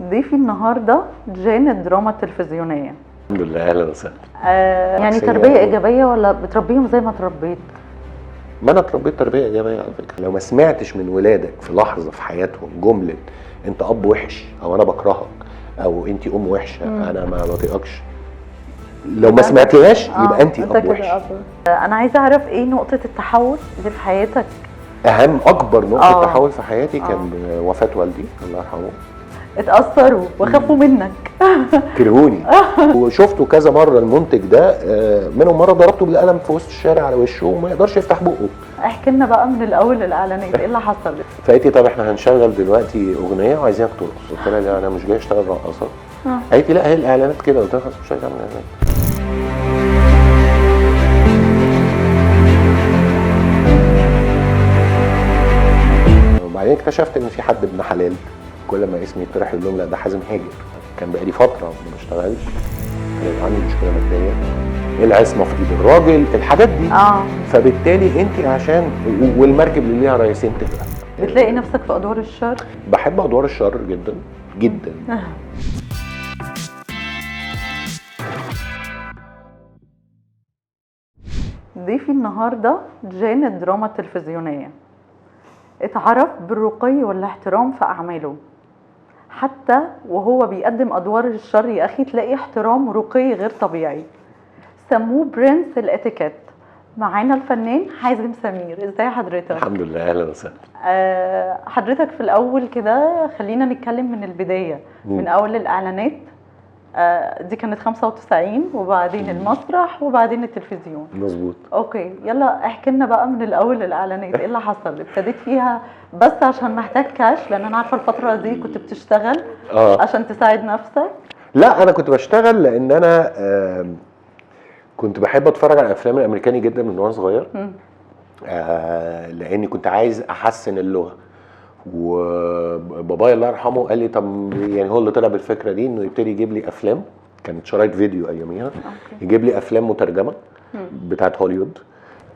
ضيفي النهارده جان الدراما التلفزيونيه. الحمد لله، اهلا وسهلا. يعني تربيه ايجابيه ولا بتربيهم زي ما تربيت؟ ما انا اتربيت تربيه ايجابيه على فكره. لو ما سمعتش من ولادك في لحظه في حياتهم جمله انت اب وحش او انا بكرهك او انت ام وحشه انا ما بطيقكش، لو ما سمعتلهاش يبقى انت اب وحش. انا عايزه اعرف ايه نقطه التحول اللي في حياتك؟ اكبر نقطه تحول في حياتي كان وفاه والدي الله يرحمه. اتأثروا وخافوا منك كرهوني وشفته كذا مره المنتج ده، منهم مره ضربته بالقلم في وسط الشارع على وشه وما يقدرش يفتح بقه. احكي لنا بقى من الاول الاعلانات ايه اللي حصل؟ فقالت لي طب احنا هنشغل دلوقتي اغنيه وعايزينك ترقص. قلت لها لا انا مش جاي اشتغل رقاصه. قالت لي لا هي الاعلانات كده. قلت لها خلاص مش عايز اعمل اعلانات. وبعدين اكتشفت ان في حد ابن حلال كل ما اسمي يطرح يقول لهم لا ده حازم هاجر. كان بقالي فتره ما بشتغلش، كان عندي مشكله ماديه، العصمه في ايد الراجل، الحاجات دي. فبالتالي انت عشان والمركب اللي ليها رئيسين تغرق. بتلاقي نفسك في ادوار الشر؟ بحب ادوار الشر جدا جدا. ضيفي النهارده جان الدراما التلفزيونيه. اتعرف بالرقي والاحترام في اعماله، حتى وهو بيقدم ادوار الشر يا اخي تلاقي احترام ورقي غير طبيعي. سموه برنس الاتيكيت. معانا الفنان حازم سمير. ازاي حضرتك؟ الحمد لله، اهلا وسهلا. حضرتك في الاول كده خلينا نتكلم من البدايه. من اول الاعلانات دي كانت 95 وبعدين المسرح وبعدين التلفزيون. مظبوط. اوكي يلا احكي لنا بقى من الاول الاعلانات ايه اللي حصل؟ ابتديت فيها بس عشان محتاج كاش لان انا عارفه الفتره دي كنت بتشتغل عشان تساعد نفسك؟ لا انا كنت بشتغل لان انا كنت بحب اتفرج على الافلام الامريكاني جدا من وانا صغير. لاني كنت عايز احسن اللغه، وبابايا الله يرحمه قال لي طب يعني هو اللي طلع بالفكره دي انه يبتدي يجيب لي افلام، كانت شرايط فيديو اياميها، يجيب لي افلام مترجمه بتاعت هوليوود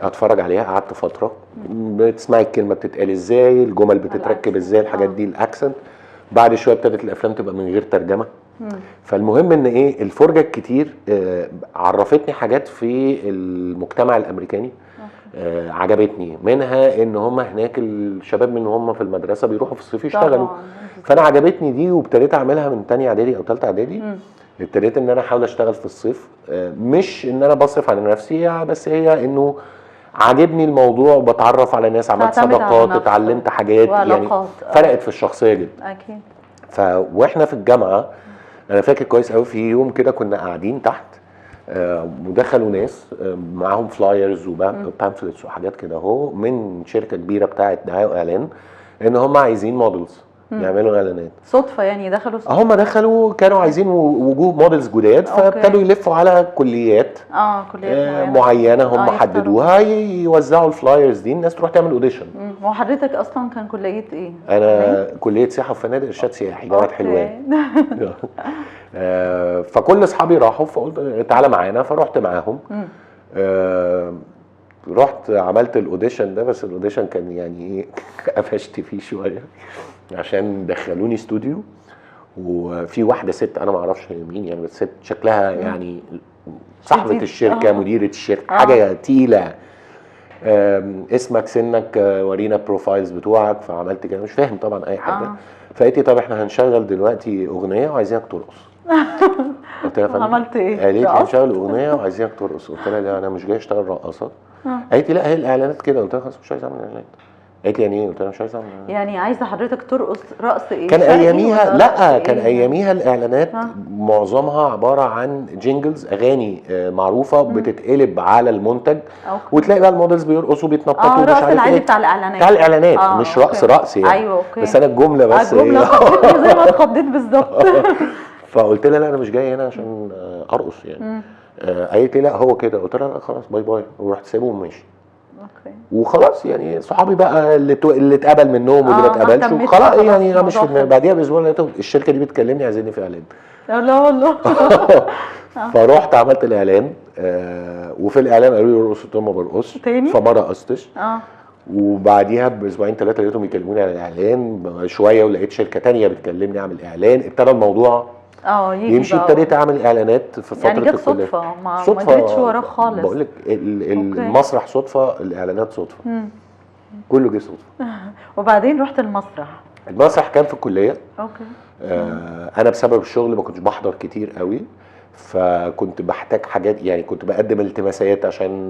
اتفرج عليها. قعدت فتره بتسمعي الكلمه بتتقال ازاي، الجمل بتتركب ازاي، الحاجات دي، الاكسنت. بعد شويه ابتدت الافلام تبقى من غير ترجمه. فالمهم ان ايه الفرجه الكتير عرفتني حاجات في المجتمع الامريكاني عجبتني. منها ان هم هناك الشباب من هم في المدرسه بيروحوا في الصيف يشتغلوا. فانا عجبتني دي وابتديت اعملها من تانية اعدادي او تالتة اعدادي. ابتديت ان انا احاول اشتغل في الصيف، مش ان انا بصرف على نفسي، بس هي انه عاجبني الموضوع وبتعرف على ناس، عملت صداقات، اتعلمت حاجات يعني فرقت في الشخصيه جدا. اكيد. واحنا في الجامعه انا فاكر كويس قوي في يوم كده كنا قاعدين تحت ودخلوا ناس معاهم فلايرز وبامفلتس وحاجات كده اهو من شركه كبيره بتاعه دعايه واعلان ان هم عايزين موديلز يعملوا اعلانات. صدفه يعني دخلوا صدفة. هم دخلوا كانوا عايزين وجوه موديلز جداد، فابتدوا يلفوا على كليات كليات معينه هم حددوها يوزعوا الفلايرز دي، الناس تروح تعمل اوديشن. وحضرتك اصلا كان كليه ايه؟ انا كليه سياحه وفنادق ارشاد سياحي جامعه حلوان. فكل اصحابي راحوا فقلت تعالى معانا، فرحت معاهم. رحت عملت الاوديشن ده، بس الاوديشن كان يعني ايه قفشت فيه شويه عشان دخلوني استوديو، وفي واحده ست انا ما اعرفش هي مين يعني، بس ست شكلها يعني صاحبه الشركه مديره الشركه حاجه تقيله. اسمك سنك ورينا بروفايلز بتوعك. فعملت كده مش فاهم طبعا اي حاجه. فقالت لي طب احنا هنشغل دلوقتي اغنيه وعايزينك ترقص. قلت لها عملت ايه؟ قالت لي هنشغل اغنيه وعايزينك ترقص. قلت لها لا انا مش جاي اشتغل رقاصه. قالت لي لا هي الاعلانات كده. قلت لها خلاص مش عايز اعمل اعلانات. قالت لي يعني ايه؟ قلت لها مش عايز اعمل اعلانات. يعني عايزه حضرتك ترقص رقص ايه؟ كان اياميها لا كان اياميها الاعلانات معظمها عباره عن جينجلز، اغاني معروفه بتتقلب على المنتج. وتلاقي بقى المودلز بيرقصوا بيتنططوا مش عارف ايه بتاع الاعلانات بتاع الاعلانات مش رقص يعني. ايوه اوكي. بس انا الجمله بس الجمله زي ما اتخضيت بالظبط. فقلت لها لا انا مش جاي هنا عشان ارقص يعني. قالت لي لا هو كده. قلت لها لا خلاص باي باي، ورحت سايبه وماشي. وخلاص يعني صحابي بقى اللي اتقبل منهم واللي ما اتقبلش وخلاص يعني انا مش في بعديها باسبوع لقيت الشركه دي بتكلمني عايزيني في اعلان. لا والله. فرحت عملت الاعلان وفي الاعلان قالوا لي ارقص، قلت لهم ما برقصش فما رقصتش. وبعديها باسبوعين 3 لقيتهم يكلموني على الاعلان شويه، ولقيت شركه تانية بتكلمني اعمل اعلان، ابتدى الموضوع يجي يمشي. بقى. ابتديت اعمل اعلانات في فتره يعني جت الكليه. صدفه، ما جريتش وراه خالص. بقول لك أوكي. المسرح صدفه، الاعلانات صدفه، كله جه صدفه. وبعدين رحت المسرح. المسرح كان في الكليه. اوكي. انا بسبب الشغل ما كنتش بحضر كتير قوي، فكنت بحتاج حاجات، يعني كنت بقدم التماسات عشان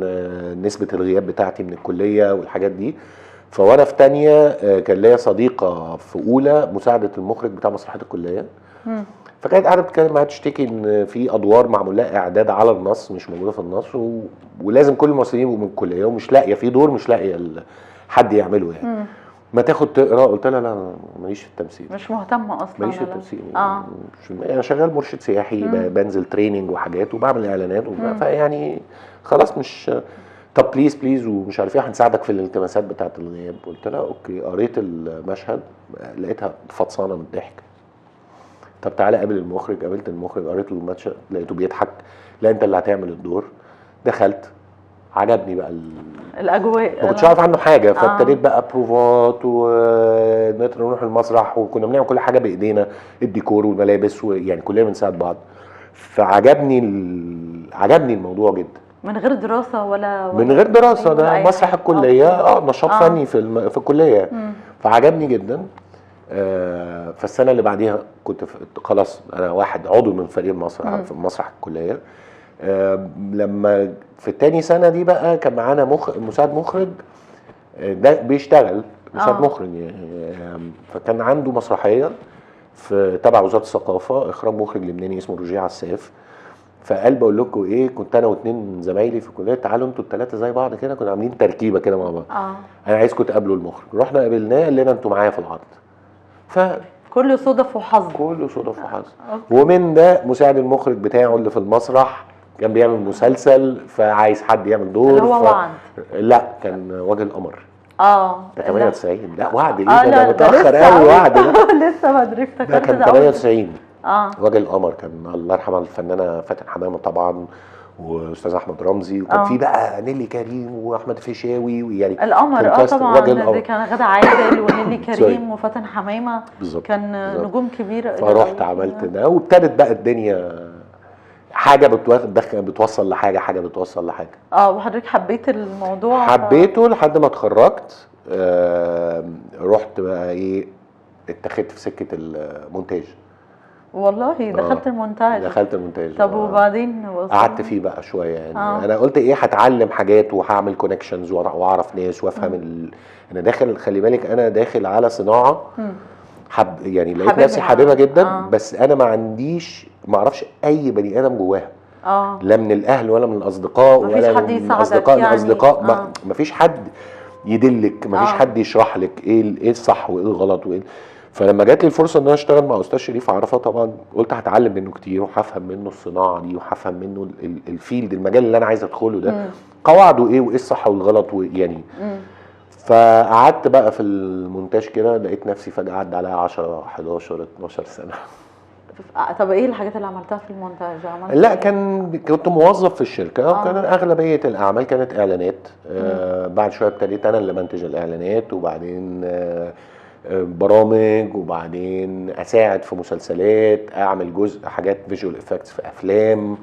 نسبه الغياب بتاعتي من الكليه والحاجات دي. فوانا في تانية كان ليا صديقه في اولى مساعده المخرج بتاع مسرحيه الكليه، فكانت قاعده بتتكلم معايا تشتكي ان في ادوار معمول لها اعداد على النص مش موجوده في النص، ولازم كل الممثلين يبقوا من الكليه، ومش لاقيه في دور، مش لاقيه حد يعمله يعني. ما تاخد تقرا؟ قلت لها لا انا ماليش في التمثيل، مش مهتمه اصلا. ماليش في التمثيل. انا شغال مرشد سياحي، بنزل تريننج وحاجات وبعمل اعلانات فيعني خلاص مش. طب بليز ومش عارف ايه، هنساعدك في الالتماسات بتاعه الغياب. قلت لها اوكي. قريت المشهد لقيتها فطسانه من الضحك. طب تعالى قابل المخرج. قابلت المخرج، قريت له المشهد لقيته بيضحك. لا انت اللي هتعمل الدور. دخلت، عجبني بقى الاجواء، ما كنتش عارف عنه حاجه، فابتديت بقى بروفات ونروح المسرح، وكنا بنعمل كل حاجه بايدينا، الديكور والملابس، ويعني كلنا بنساعد بعض. فعجبني عجبني الموضوع جدا. من غير دراسه ولا من غير دراسه، ده مسرح الكليه، نشاط فني في الكليه. فعجبني جدا. فالسنه اللي بعديها كنت خلاص انا واحد عضو من فريق المسرح في مسرح الكليه. لما في التاني سنه دي بقى كان معانا مساعد مخرج، ده بيشتغل مساعد مخرج يعني. فكان عنده مسرحيه في تبع وزاره الثقافه، اخراج مخرج لبناني اسمه رجيع عساف. فقال بقول لكم ايه، كنت انا واثنين زمايلي في الكليه، تعالوا انتوا الثلاثه زي بعض كده، كنا عاملين تركيبه كده مع بعض. انا عايزكم تقابلوا المخرج. رحنا قابلناه، قال لنا انتوا معايا في العرض. كله صدف وحظ. كله صدف وحظ. ومن ده مساعد المخرج بتاعه اللي في المسرح كان بيعمل مسلسل، فعايز حد يعمل دور. اللي هو وعد. لا كان وجه القمر. ده 98. لا وعد ايه ده متاخر قوي. وعد ده لسه ما ادري افتكرت ده كان 98. وجه القمر كان الله يرحمها الفنانه فاتن حمامه طبعا، واستاذ احمد رمزي، وكان في بقى نيلي كريم واحمد فيشاوي، ويعني القمر. طبعا دي كان غادة عادل ونيلي كريم وفاتن حمامه. بالظبط. كان نجوم كبيره. فرحت عملت ده، وابتدت بقى الدنيا حاجه بتوصل لحاجه، حاجه بتوصل لحاجه. وحضرتك حبيت الموضوع؟ حبيته لحد ما اتخرجت. رحت بقى ايه، اتخذت في سكه المونتاج. والله دخلت المونتاج. دخلت المونتاج. طب وبعدين قعدت فيه بقى شويه يعني. انا قلت ايه، هتعلم حاجات وهعمل كونكشنز واعرف ناس وافهم انا داخل، خلي بالك انا داخل على صناعه يعني لقيت نفسي حاببها جدا. بس انا ما اعرفش اي بني ادم جواها. لا من الاهل ولا من الاصدقاء ولا من اصدقاء يعني. الاصدقاء ما فيش حد يدلك، ما فيش حد يشرح لك ايه الصح وايه الغلط وايه. فلما جات لي الفرصه ان انا اشتغل مع استاذ شريف عرفه، طبعا قلت هتعلم منه كتير وهفهم منه الصناعه دي وهفهم منه الفيلد، المجال اللي انا عايز ادخله ده قواعده ايه وايه الصح والغلط ويعني. فقعدت بقى في المونتاج كده، لقيت نفسي فجاه عدى عليا 10 11 12 سنه. طب ايه الحاجات اللي عملتها في المونتاج؟ لا كنت موظف في الشركه. كان اغلبيه الاعمال كانت اعلانات. بعد شويه ابتديت انا اللي منتج الاعلانات، وبعدين برامج، وبعدين اساعد في مسلسلات، اعمل جزء حاجات فيجوال افكتس في افلام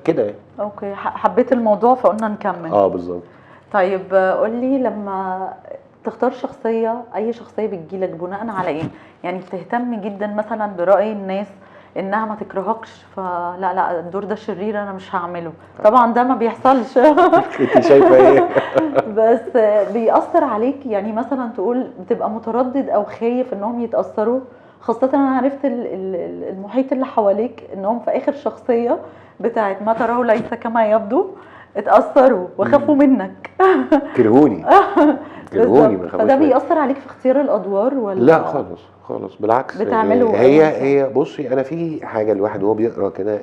كده. اوكي. حبيت الموضوع فقلنا نكمل. بالظبط. طيب قولي، لما تختار شخصيه، اي شخصيه بتجيلك بناء على ايه؟ يعني بتهتم جدا مثلا براي الناس انها ما تكرهكش، فلا الدور ده شرير انا مش هعمله؟ طبعا ده ما بيحصلش. انت شايفه ايه؟ بس بيأثر عليك يعني؟ مثلا تقول بتبقى متردد او خايف انهم يتأثروا، خاصة انا عرفت المحيط اللي حواليك انهم في اخر شخصية بتاعت ما تراه ليس كما يبدو اتأثروا وخافوا منك. كرهوني ما خافوش. فده بيأثر عليك في اختيار الادوار ولا؟ لا خالص بالعكس. بتعملوا هي بصي، انا في حاجه الواحد وهو بيقرا كده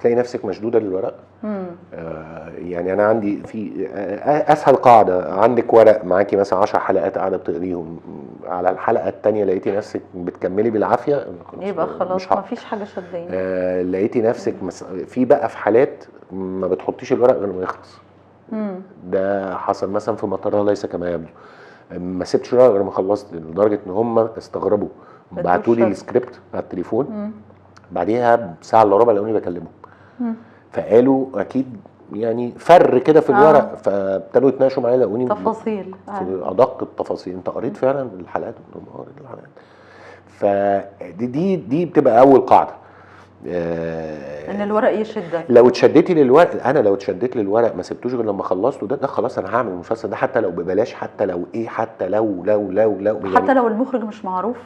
تلاقي نفسك مشدوده للورق. يعني انا عندي في اسهل قاعده، عندك ورق معاكي مثلا 10 حلقات قاعده بتقريهم، على الحلقه الثانيه لقيتي نفسك بتكملي بالعافيه، يبقى خلاص ما فيش حاجه شداني. لقيتي نفسك في بقى في حالات ما بتحطيش الورق غير ما يخلص، ده حصل مثلا في مطار ليس كما يبدو. ما سبتش غير ما خلصت، لدرجه ان هم استغربوا، بعتوا لي السكريبت على التليفون، بعديها بساعه الا ربع لقوني بكلمهم. فقالوا اكيد يعني فر كده في الورق، فابتدوا يتناقشوا معايا، لقوني تفاصيل في ادق التفاصيل. انت قريت فعلا الحلقات؟ قريت الحلقات. فدي بتبقى اول قاعده، ان الورق يشدك. لو اتشدتي للورق، انا لو اتشدت للورق ما سبتوش غير لما خلصته، ده خلاص انا هعمل المسلسل ده، حتى لو ببلاش، حتى لو ايه، حتى لو يعني حتى لو المخرج مش معروف،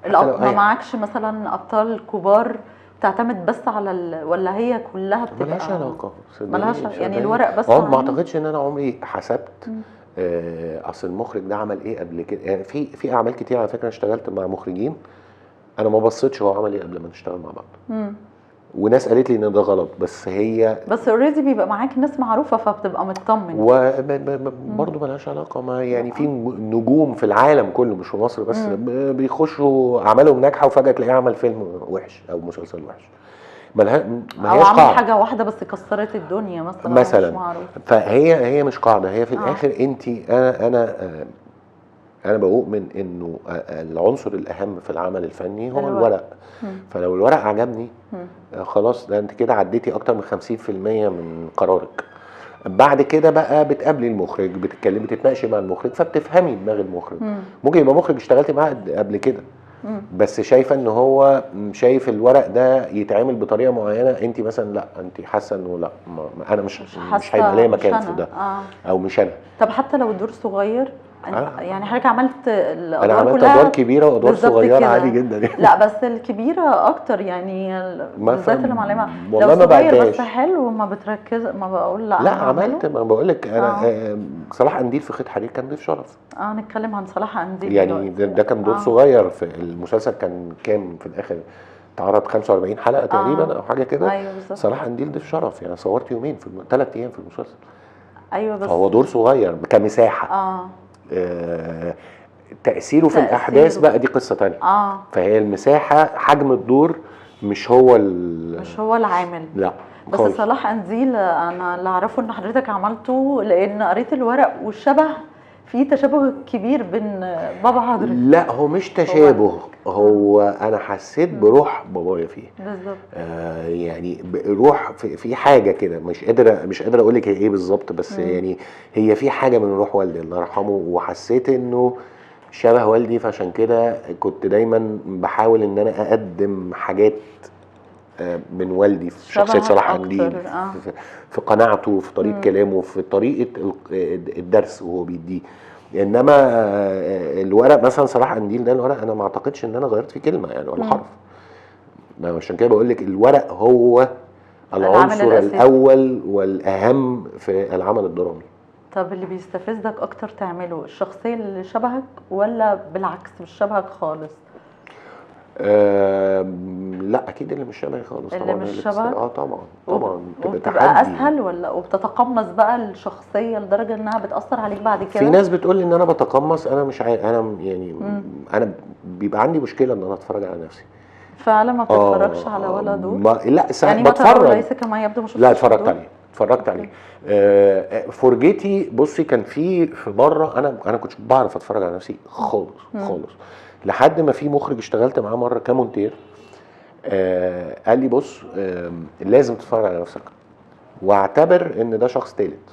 ما معكش مثلا ابطال كبار تعتمد بس على ولا هي كلها بتبقى ملهاش علاقه، يعني الورق بس. ما اعتقدش ان انا عمري حسبت اصل المخرج ده عمل ايه قبل كده. يعني في اعمال كتير على فكره اشتغلت مع مخرجين انا ما بصيتش هو عمل ايه قبل ما نشتغل مع بعض. وناس قالت لي ان ده غلط، بس اوريدي بيبقى معاك ناس معروفه فبتبقى مطمن. وبرضه ملهاش علاقه، ما يعني في نجوم في العالم كله مش في مصر بس بيخشوا اعمالهم ناجحه وفجاه تلاقيه عمل فيلم وحش او مسلسل وحش. ما هياش قاعده، عمل حاجه واحده بس كسرت الدنيا مثلا مش معروف. فهي مش قاعده، هي في الاخر انت انا بؤمن انه العنصر الاهم في العمل الفني هو الورق. فلو الورق عجبني خلاص، ده انت كده عديتي اكتر من 50% من قرارك. بعد كده بقى بتقابلي المخرج، بتتكلمي، بتتناقشي مع المخرج، فبتفهمي دماغ المخرج. ممكن يبقى مخرج اشتغلتي معاه قبل كده بس شايفه ان هو شايف الورق ده يتعامل بطريقه معينه، انت مثلا لا، انت حاسه انه لا، انا مش هيبقى ليا مكان في ده او مش انا. طب حتى لو الدور صغير، يعني حضرتك عملت الادوار انا عملت كلها ادوار كبيره وادوار صغيره عادي جدا يعني. لا بس الكبيره اكتر يعني، بالذات اللي معلمه. والله لو صغير بس حلو ما بتركز، ما بقول لا عملت، ما بقول لك انا صلاح قنديل في خيط حرير كان ضيف شرف. نتكلم عن صلاح قنديل يعني ده كان دور صغير في المسلسل، كان كام في الاخر اتعرض 45 حلقه تقريبا او حاجه كده. أيوة بالظبط. صلاح قنديل ضيف شرف، يعني صورت يومين 3 ايام في المسلسل. ايوه بس فهو دور صغير كمساحه. تأثيره في الأحداث بقى دي قصة تانية. فهي المساحة، حجم الدور مش هو العامل. لا بس خالص. صلاح قنديل أنا اللي أعرفه إن حضرتك عملته، لأن قريت الورق والشبه، في تشابه كبير بين بابا حضرتك. لا هو مش تشابه، هو أنا حسيت بروح بابايا فيه بالظبط. يعني روح في حاجة كده، مش قادر أقول لك هي إيه بالظبط، بس يعني هي في حاجة من روح والدي الله يرحمه، وحسيت إنه شبه والدي. فعشان كده كنت دايما بحاول ان انا اقدم حاجات من والدي في شخصيه صلاح قنديل، في قناعته، في طريقه كلامه، في طريقه الدرس وهو بيديه. انما الورق مثلا صلاح قنديل ده، الورق انا ما اعتقدش ان انا غيرت فيه كلمه يعني ولا حرف. عشان كده بقول لك الورق هو العنصر الاول والاهم في العمل الدرامي. طب اللي بيستفزك اكتر تعمله الشخصيه اللي شبهك ولا بالعكس مش شبهك خالص؟ لا اكيد اللي مش شبهي خالص. اللي مش شبهك طبعا بتبقى اسهل، ولا وبتتقمص بقى الشخصيه لدرجه انها بتاثر عليك بعد كده؟ في ناس بتقول لي ان انا بتقمص، انا مش عارف، انا يعني انا بيبقى عندي مشكله ان انا اتفرج على نفسي. فعلا ما بتتفرجش على ولا دور؟ لا يعني بتفرج، ليس كما يبدو. مش لا اتفرجت عليه. فرجتي بصي، كان في مره انا كنتش بعرف اتفرج على نفسي خالص خالص، لحد ما في مخرج اشتغلت معاه مره كمونتير قال لي بص لازم تتفرج على نفسك واعتبر ان ده شخص ثالث.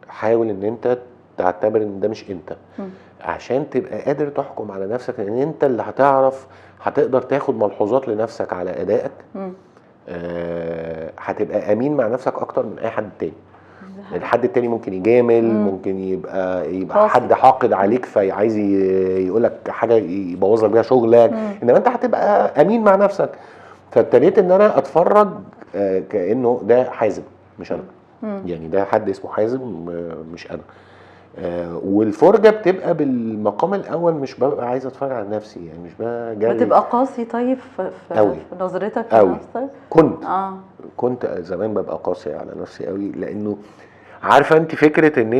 حاول ان انت تعتبر ان ده مش انت، عشان تبقى قادر تحكم على نفسك، لان انت اللي هتقدر تاخد ملحوظات لنفسك على ادائك. هتبقى امين مع نفسك اكتر من اي حد تاني. الحد التاني ممكن يجامل، ممكن يبقى حد حاقد عليك فعايز يقولك حاجه يبوظ لك بيها شغلك، انما انت هتبقى امين مع نفسك. فابتديت ان انا اتفرج كانه ده حازم مش انا. يعني ده حد اسمه حازم مش انا. والفرجه بتبقى بالمقام الاول، مش ببقى عايز اتفرج على نفسي، يعني مش بقى بتبقى قاسي. طيب في نظرتك لنفسك؟ كنت زمان ببقى قاسي على نفسي قوي، لانه عارفه انت فكره ان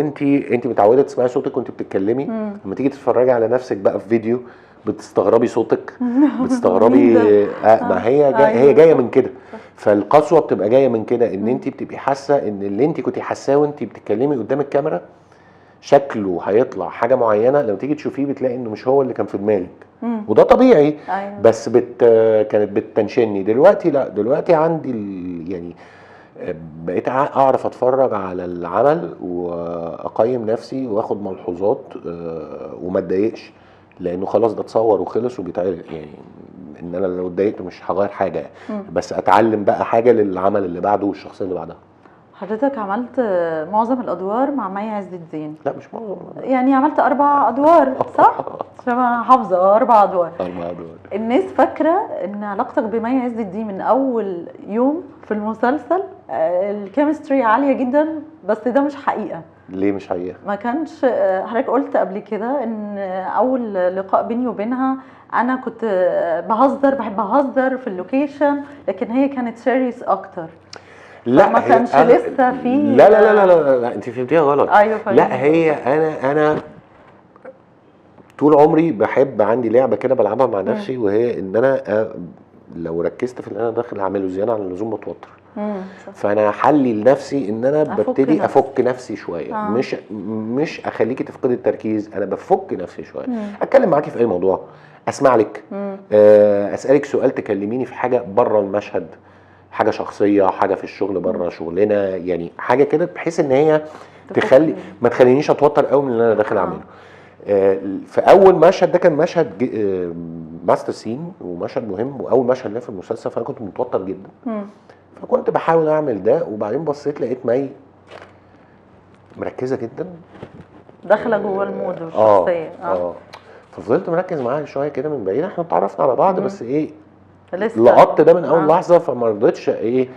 انت متعوده تسمعي صوتك وانت بتتكلمي، لما تيجي تتفرجي على نفسك بقى في فيديو بتستغربي صوتك، بتستغربي ما هي جايه من كده. فالقسوه بتبقى جايه من كده، ان انت بتبقي حاسه ان اللي انت كنتي حاساه وانت بتتكلمي قدام الكاميرا شكله هيطلع حاجه معينه، لو تيجي تشوفيه بتلاقي انه مش هو اللي كان في دماغك. وده طبيعي. أيوة. بس كانت بتنشني. دلوقتي لا، دلوقتي عندي يعني بقيت اعرف اتفرج على العمل واقيم نفسي واخد ملحوظات وما اتضايقش، لانه خلاص ده اتصور وخلص وبيتعرض. يعني ان انا لو اتضايقت مش هغير حاجه، بس اتعلم بقى حاجه للعمل اللي بعده والشخصيه اللي بعدها. حضرتك عملت معظم الادوار مع مي عز الدين؟ لا مش معظم، يعني عملت 4 ادوار صح؟ عشان انا حافظه 4 ادوار. 4 ادوار. الناس فاكره ان علاقتك بمي عز الدين من اول يوم في المسلسل الكيمستري عاليه جدا، بس ده مش حقيقه. ليه مش حقيقه؟ ما كانش حضرتك قلت قبل كده ان اول لقاء بيني وبينها انا كنت بحب اهزر في اللوكيشن، لكن هي كانت سيريس اكتر. لا ما كانش لسه في لا لا لا لا لا, لا انت فهمتيها غلط. ايوه لا هي انا طول عمري بحب، عندي لعبه كده بلعبها مع نفسي، وهي ان انا لو ركزت في اللي انا داخل اعمله زياده عن اللزوم بتوتر. فانا حلي لنفسي ان انا ببتدي افك نفسي شويه. مش اخليكي تفقدي التركيز، انا بفك نفسي شويه. اتكلم معاكي في اي موضوع، اسمع لك، اسالك سؤال، تكلميني في حاجه بره المشهد، حاجه شخصيه، حاجه في الشغل بره شغلنا، يعني حاجه كده بحيث ان هي ما تخلينيش اتوتر قوي من اللي انا داخل اعمله. في اول مشهد ده كان مشهد ماستر سين ومشهد مهم واول مشهد ليا في المسلسل، فانا كنت متوتر جدا. فكنت بحاول اعمل ده، وبعدين بصيت لقيت مي مركزه جدا، داخله جوه المود والشخصيه. ففضلت مركز معاها شويه كده من بعيد. احنا اتعرفنا على بعض بس ايه، لقطت ده من اول لحظه، فما رضيتش ايه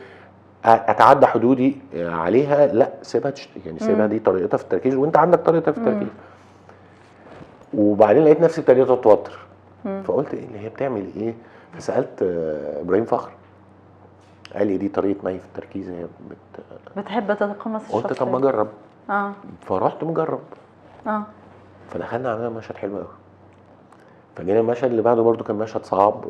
اتعدى حدودي عليها. لا سيبها يعني سيبها، دي طريقتها في التركيز وانت عندك طريقتك في التركيز. وبعدين لقيت نفسي ابتديت اتوتر، فقلت ايه اللي هي بتعمل ايه؟ فسالت ابراهيم فخر، قال لي دي طريقه مي في التركيز، هي بتحب تتقمص الشخصيه. قلت طب ما اجرب. فرحت مجرب. فدخلنا عملنا مشهد حلو قوي. فجينا المشهد اللي بعده برضو كان مشهد صعب،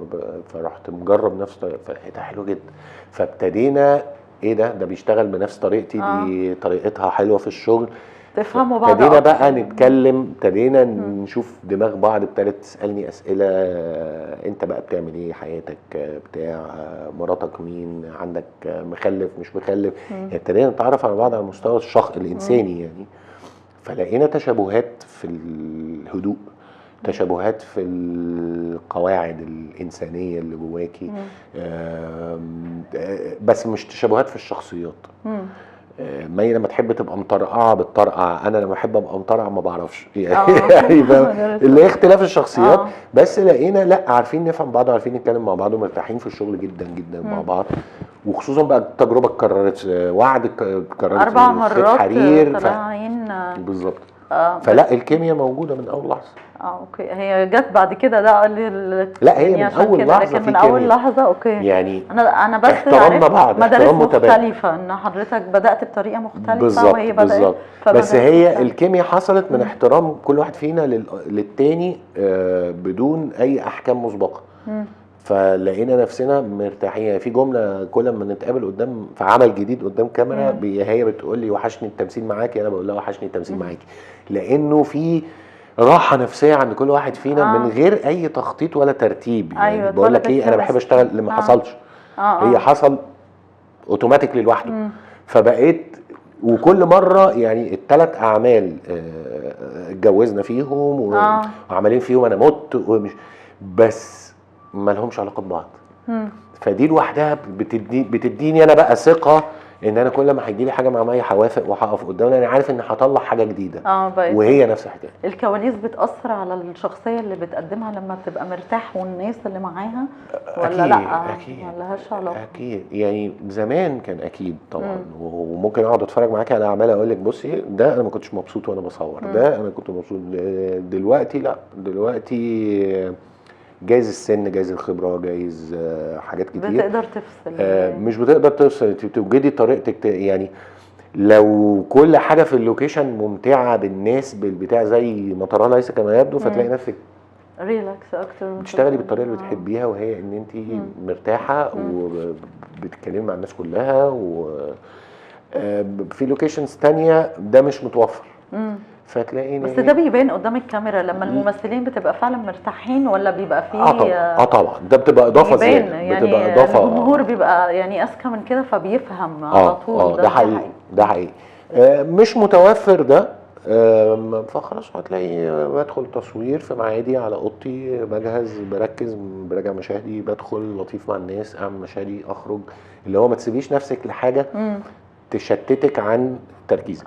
فرحت مجرب نفس الطريقه، فلقيتها حلوه جدا. فابتدينا ايه ده بيشتغل بنفس طريقتي، دي طريقتها حلوه في الشغل، تفهموا بعض. ابتدينا بقى نتكلم، ابتدينا نشوف دماغ بعض، ابتدت تسالني اسئله، انت بقى بتعمل ايه حياتك، بتاع مراتك مين، عندك مخلف مش مخلف. يعني ابتدينا نتعرف على بعض على المستوى الانساني يعني. فلقينا تشابهات في الهدوء، تشابهات في القواعد الإنسانية اللي جواكي، بس مش تشابهات في الشخصيات. مي لما تحب تبقى مطرقعه بتطرقع، انا لما احب ابقى مطرقع ما بعرفش يعني اللي هي اختلاف الشخصيات. بس لقينا لا عارفين نفهم بعض وعارفين نتكلم مع بعض ومرتاحين في الشغل جدا جدا مع بعض. وخصوصا بقى التجربه اتكررت، وعد اتكررت 4 مرات حرير طالعين بالظبط. فلا الكيمياء موجوده من اول لحظه. اوكي. هي جت بعد كده ده لا هي من اول لحظه، لكن من اول لحظه اوكي. يعني انا بس احترمنا بعض، مدارس مختلفه، ان حضرتك بدات بطريقه مختلفه وهي بدات بالظبط. بس هي الكيمياء حصلت من احترام كل واحد فينا للتاني بدون اي احكام مسبقه. فلقينا نفسنا مرتاحين. يعني في جمله كل ما نتقابل قدام في عمل جديد قدام كاميرا، هي بتقول لي وحشني التمثيل معاكي، انا بقول لها وحشني التمثيل معاكي، لانه في راحه نفسيه عند كل واحد فينا من غير اي تخطيط ولا ترتيب. يعني أيوة بقول لك ايه، انا بحب اشتغل اللي ما حصلش. هي حصل اوتوماتيك لوحده. فبقيت وكل مره يعني ال3 اعمال اتجوزنا فيهم وعمالين فيهم انا مت ومش بس ما لهمش علاقه ببعض. فدي لوحدها بتديني انا بقى ثقه ان انا كل ما هيجي لي حاجه مع مي هوافق وهقف قدامها، انا عارف ان هطلع حاجه جديده. وهي نفس الحكايه. الكواليس بتاثر على الشخصيه اللي بتقدمها لما بتبقى مرتاح والناس اللي معاها، ولا أكيد لا؟ اكيد ما لهاش علاقه. اكيد. يعني زمان كان اكيد طبعا. وممكن اقعد اتفرج معاكي على اعمال اقول لك بصي ده انا ما كنتش مبسوط وانا بصور، ده انا كنت مبسوط. دلوقتي لا، دلوقتي جايز السن، جايز الخبره، جايز حاجات كتير بتقدر تفصل. مش بتقدر تفصل، انت بتوجدي طريقتك. يعني لو كل حاجه في اللوكيشن ممتعه بالناس بالبتاع زي ما ترى ليس كما يبدو، فتلاقي نفسك ريلاكس اكتر بتشتغلي بالطريقه اللي بتحبيها، وهي ان انت مرتاحه وبتتكلمي مع الناس كلها، و في لوكيشنز تانية ده مش متوفر. فتلاقيني بس ده بيبان قدام الكاميرا لما الممثلين بتبقى فعلا مرتاحين، ولا بيبقى فيه طبعا ده بتبقى اضافه بيبان زياده، يعني بتبقى اضافه. الجمهور بيبقى يعني اذكى من كده فبيفهم على طول. ده حقيقي، ده حقيقي. مش متوفر ده. فخلاص هتلاقي بدخل تصوير في معادي على اوضتي، بجهز، بركز، براجع مشاهدي، بدخل لطيف مع الناس، اعمل مشاهدي، اخرج، اللي هو ما تسيبيش نفسك لحاجه تشتتك عن تركيزك.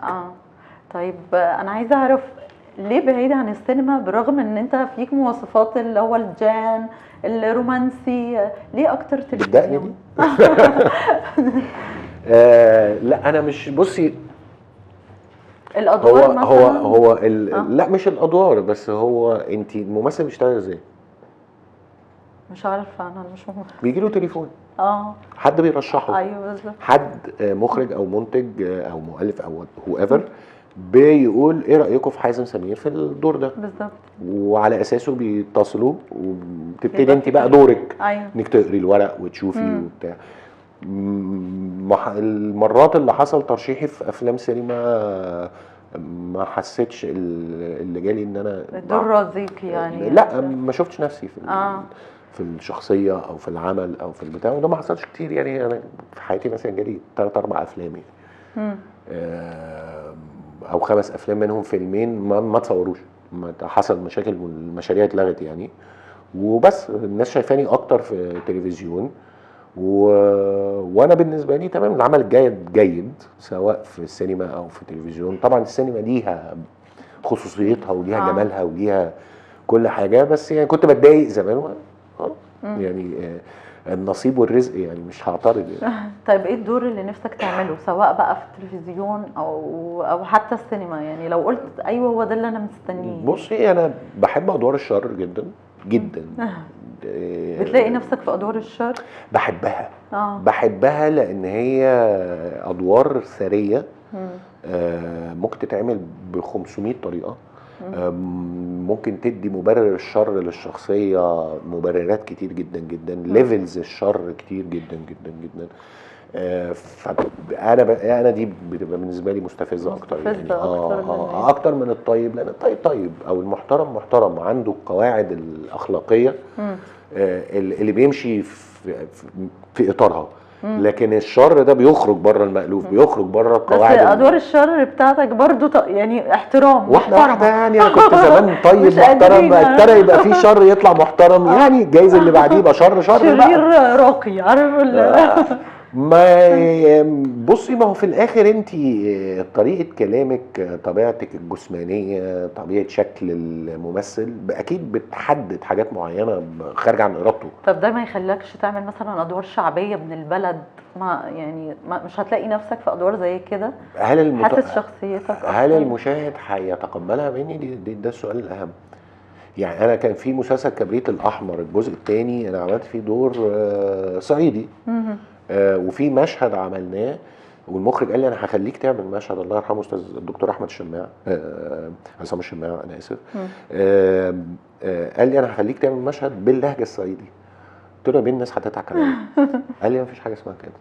طيب انا عايزه اعرف ليه بعيد عن السينما برغم ان انت فيك مواصفات اللي هو الجان الرومانسي، ليه اكتر تلفزيون؟ لا انا مش، بصي الادوار مثلا لا مش الادوار بس، هو انت الممثل بيشتغل ازاي؟ مش عارفه، انا مش بيجي له تليفون، حد بيرشحه، ايوه بالظبط، حد مخرج او منتج او مؤلف او هو ايفر بيقول ايه رايكم في حازم سمير في الدور ده بالظبط، وعلى اساسه بيتصلوا، وبتبتدي انت بقى دورك انك تقري الورق وتشوفي وبتاع. المرات اللي حصل ترشيحي في افلام سينما ما حسيتش اللي جالي ان انا الدور راضيك يعني؟ لا ما شفتش نفسي في الشخصيه او في العمل او في البتاع، وده ما حصلش كتير يعني. انا في حياتي مثلا جالي 3-4 افلام يعني، او 5 افلام منهم فيلمين ما اتصوروش، حصل مشاكل والمشاريع اتلغت يعني، وبس الناس شايفاني اكتر في التلفزيون. وانا بالنسبه لي تمام، العمل جيد سواء في السينما او في التلفزيون. طبعا السينما ليها خصوصيتها وليها جمالها وليها كل حاجه، بس يعني كنت بتضايق زمان يعني النصيب والرزق يعني، مش هعترض يعني. طيب ايه الدور اللي نفسك تعمله سواء بقى في التلفزيون او حتى السينما؟ يعني لو قلت ايوه هو ده اللي انا مستنيه. بصي انا بحب ادوار الشر جدا جدا. بتلاقي نفسك في ادوار الشر؟ بحبها. بحبها لان هي ادوار ثريه، ممكن تتعمل ب 500 طريقه، ممكن تدي مبرر الشر للشخصيه، مبررات كتير جدا جدا، ليفلز الشر كتير جدا جدا جدا. انا دي بتبقى بالنسبه لي مستفزه اكتر يعني، اكتر من الطيب، لان الطيب طيب او المحترم محترم، عنده القواعد الاخلاقيه اللي بيمشي في اطارها. لكن الشر ده بيخرج بره المألوف، بيخرج بره القواعد. بس ادوار الشر بتاعتك برضو يعني احترام واحده يعني. انا كنت زمان طيب محترم، ابتدى يبقى في شر يطلع محترم يعني، جايز اللي بعديه يبقى شر شرير راقي، عارف ما بصي، ما هو في الاخر انت طريقه كلامك، طبيعتك الجسمانيه، طبيعه شكل الممثل اكيد بتحدد حاجات معينه خارجه عن ارادته. طب ده ما يخليكش تعمل مثلا ادوار شعبيه من البلد؟ مش هتلاقي نفسك في ادوار زي كده؟ حاسس شخصيتك هل المشاهد هيتقبلها مني؟ ده السؤال الاهم يعني. انا كان في مسلسل كبريت الاحمر الجزء الثاني، انا عملت فيه دور صعيدي، وفي مشهد عملناه والمخرج قال لي انا هخليك تعمل مشهد، الله يرحمه استاذ الدكتور احمد الشماع، عصام الشماع، انا اسف، قال لي انا هخليك تعمل مشهد باللهجه الصعيدي. قلت له يا بين الناس هتضحك عليا. قال لي ما فيش حاجه اسمها كده،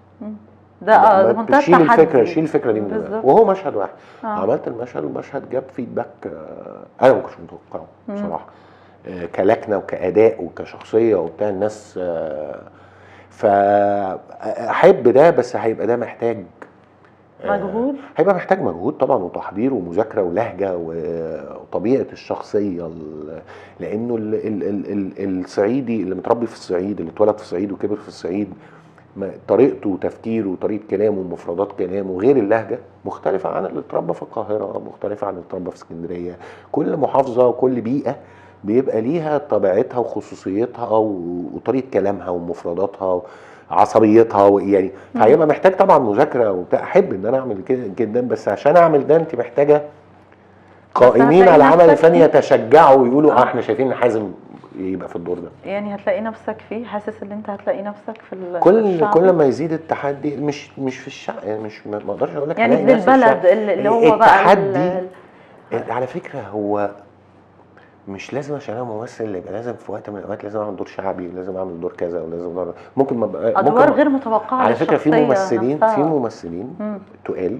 ده منتهى التحدي. شيل الفكره دي من دماغك. وهو مشهد واحد. عملت المشهد والمشهد جاب فيدباك انا ما كنتش متوقعه بصراحه، كلكنه وكاداء وكشخصيه وبتاع الناس. فاحب ده، بس هيبقى ده محتاج مجهود، هيبقى محتاج مجهود طبعا، وتحضير ومذاكره ولهجه وطبيعه الشخصيه، لانه الصعيدي اللي متربي في الصعيد، اللي اتولد في الصعيد وكبر في الصعيد، طريقته وتفكيره وطريقه كلامه ومفردات كلامه غير اللهجه، مختلفه عن اللي اتربى في القاهره، مختلفه عن اللي اتربى في اسكندريه. كل محافظه وكل بيئه بيبقى ليها طبيعتها وخصوصيتها وطريقه كلامها ومفرداتها وعصبيتها يعني. فهيبقى محتاج طبعا مذاكره وبتاع. احب ان انا اعمل كده جدا، بس عشان اعمل ده انت محتاجه قائمين على العمل الفني يتشجعوا ويقولوا احنا شايفين ان حازم يبقى في الدور ده. يعني هتلاقي نفسك فيه؟ حاسس ان انت هتلاقي نفسك في كل ما يزيد التحدي، مش في الشعب يعني، مش ما اقدرش اقول لك يعني بالبلد اللي هو التحدي بقى على فكره هو مش لازم عشان انا ممثل يبقى لازم في وقت من الاوقات لازم اعمل دور شعبي ولازم اعمل دور كذا ولازم دور ممكن ما ادوار ممكن غير متوقعه على فكره في للشخصية ممثلين نفسها. تقال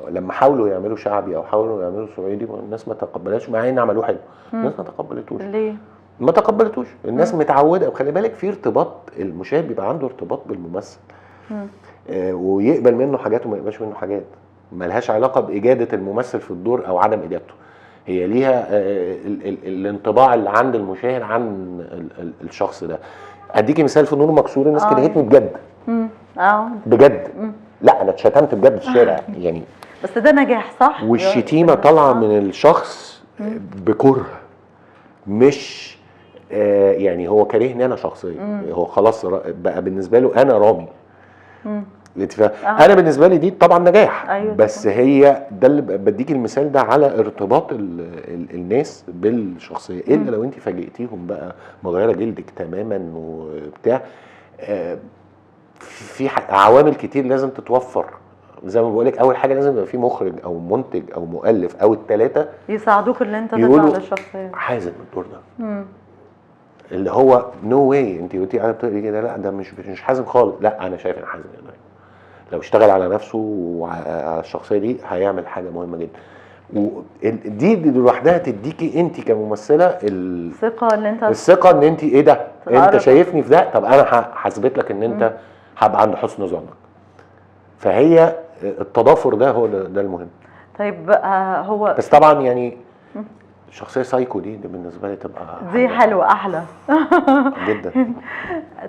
لما حاولوا يعملوا شعبي او حاولوا يعملوا صعيدي الناس ما تقبلتش، مع ان عملوه حلو الناس ما تقبلتوش. ليه؟ ما تقبلتوش الناس متعوده. وخلي بالك في ارتباط، المشاهد بيبقى عنده ارتباط بالممثل ويقبل منه حاجات وما يقبلش منه حاجات ملهاش علاقه باجاده الممثل في الدور او عدم اجابته، هي ليها الانطباع اللي عند المشاهد عن الشخص ده. اديكي مثال في نور مكسور، الناس كرهتني بجد بجد. لا انا اتشتمت بجد في الشارع يعني، بس ده نجاح صح؟ والشتيمه طالعه من الشخص بكره، مش يعني هو كارهني انا شخصيا، هو خلاص بقى بالنسبه له انا رامي. انا بالنسبه لي دي طبعا نجاح. أيوة بس طبعا. هي ده اللي بديك المثال ده على ارتباط الناس بالشخصيه، الا لو انت فاجئتيهم بقى مغيره جلدك تماما وبتاع. في عوامل كتير لازم تتوفر، زي ما بقولك اول حاجه لازم يبقى في مخرج او منتج او مؤلف او الثلاثه يساعدوك ان انت تطلع للشخصيه. حازم الدور ده اللي هو نو واي انت قلتي انا بتقولي كده، لا ده مش حازم خالص، لا انا شايف ان حازم لو اشتغل على نفسه وعلى الشخصيه دي هيعمل حاجه مهمه جدا. ودي لوحدها تديكي انت كممثله الثقه ان انت ايه ده انت شايفني في ده، طب انا هثبت لك ان انت هبقى عند حسن ظنك. فهي التضافر ده هو ده المهم. طيب هو بس طبعا يعني الشخصيه سايكو دي بالنسبه لي تبقى دي حلوه احلى جدا.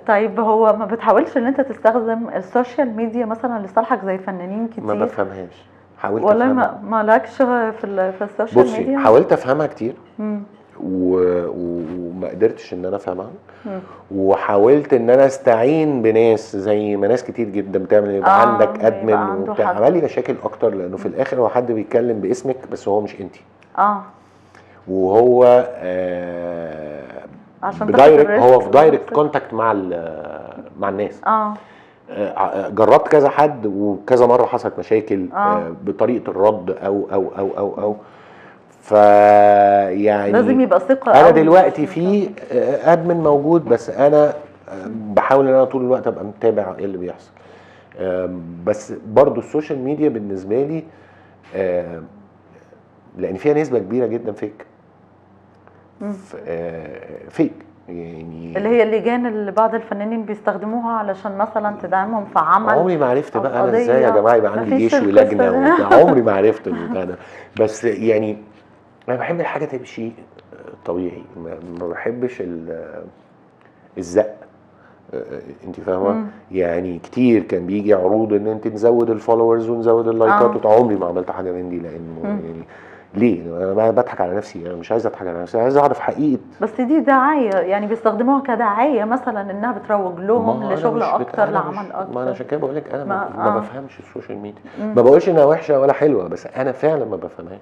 طيب هو ما بتحاولش ان انت تستخدم السوشيال ميديا مثلا لصالحك زي فنانين كتير؟ ما بفهمهاش، حاولت والله افهمها. ما لكش في السوشيال ميديا؟ بصي حاولت افهمها كتير وما قدرتش ان انا افهمها. وحاولت ان انا استعين بناس زي ما ناس كتير جدا بتعمل يبقى عندك ادمن وبتاع، عمل لي مشاكل اكتر لانه في الاخر هو حد بيتكلم باسمك بس هو مش انتي. وهو عشان بدايركت، هو في دايركت كونتاكت مع الناس. جربت كذا حد وكذا مره حصلت مشاكل بطريقه الرد او فيعني لازم يبقى ثقه. انا دلوقتي في ادمن موجود بس انا بحاول ان انا طول الوقت ابقى متابع ايه اللي بيحصل. بس برضو السوشيال ميديا بالنسبه لي لان فيها نسبه كبيره جدا فيك يعني اللي هي اللجان اللي بعض الفنانين بيستخدموها علشان مثلا تدعمهم في عمل. عمري ما عرفت بقى انا ازاي يا جماعه يبقى عندي جيش ولجنه عمري ما عرفت البتاع ده. بس يعني انا بحب الحاجه تمشي طبيعي، ما بحبش الزق. انت فاهمه؟ يعني كتير كان بيجي عروض ان انت نزود الفولورز ونزود اللايكات عمري ما عملت حاجه من دي لانه يعني ليه؟ انا بضحك على نفسي، انا مش عايز اضحك على نفسي، عايز اعرف حقيقه. بس دي دعايه يعني بيستخدموها كدعايه مثلا انها بتروج لهم لشغل اكتر لعمل اكتر. ما انا عشان كده بقول لك انا ما بفهمش السوشيال ميديا. ما بقولش انها وحشه ولا حلوه بس انا فعلا ما بفهمهاش.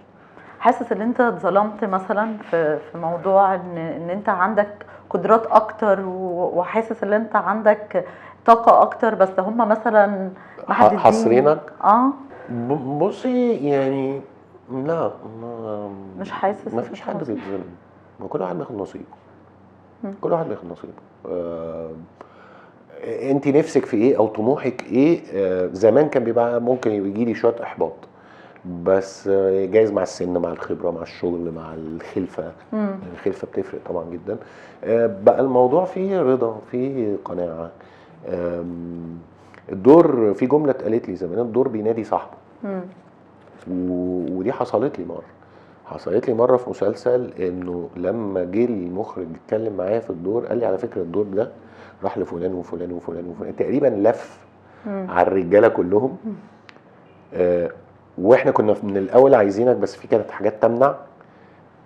حاسس ان انت اتظلمت مثلا في موضوع ان انت عندك قدرات اكتر وحاسس ان انت عندك طاقه اكتر بس هم مثلا محددين حاصرينك؟ بصي يعني لا مش حاسس ما فيش حد بيتظلم، ما كل واحد بياخد نصيبه. كل واحد بياخد نصيبه. انت نفسك في ايه او طموحك ايه؟ زمان كان بيبقى ممكن يجي لي شويه احباط بس جايز مع السن مع الخبره مع الشغل مع الخلفه. الخلفه بتفرق طبعا جدا. بقى الموضوع فيه رضا فيه قناعه. الدور في جمله اتقالت لي زمان، الدور بينادي صاحبه. ودي حصلت لي مره في مسلسل، انه لما جه المخرج يتكلم معايا في الدور قال لي على فكره الدور ده راح لفلان وفلان وفلان وفلان، تقريبا لف على الرجاله كلهم. واحنا كنا من الاول عايزينك بس في كانت حاجات تمنع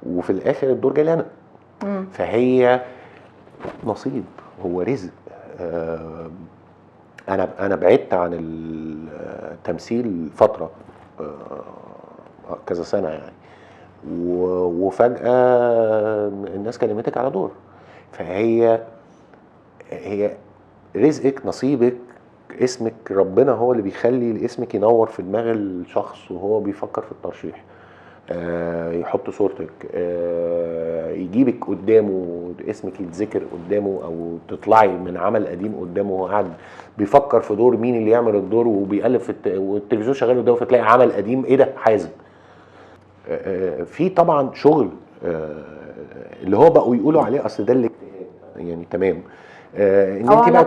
وفي الاخر الدور جالي انا. فهي نصيب، هو رزق. انا بعدت عن التمثيل فتره كذا سنه يعني، وفجاه الناس كلمتك على دور، فهي رزقك نصيبك اسمك، ربنا هو اللي بيخلي اسمك ينور في دماغ الشخص وهو بيفكر في الترشيح. يحط صورتك، يجيبك قدامه اسمك يتذكر قدامه، او تطلعي من عمل قديم قدامه وهو قاعد بيفكر في دور مين اللي يعمل الدور وبيقلب في والتلفزيون شغال قدامه، فتلاقي عمل قديم ايه ده حازم. في طبعا شغل اللي هو بقوا يقولوا عليه اصل ده الاجتهاد يعني، تمام. ان انت بقى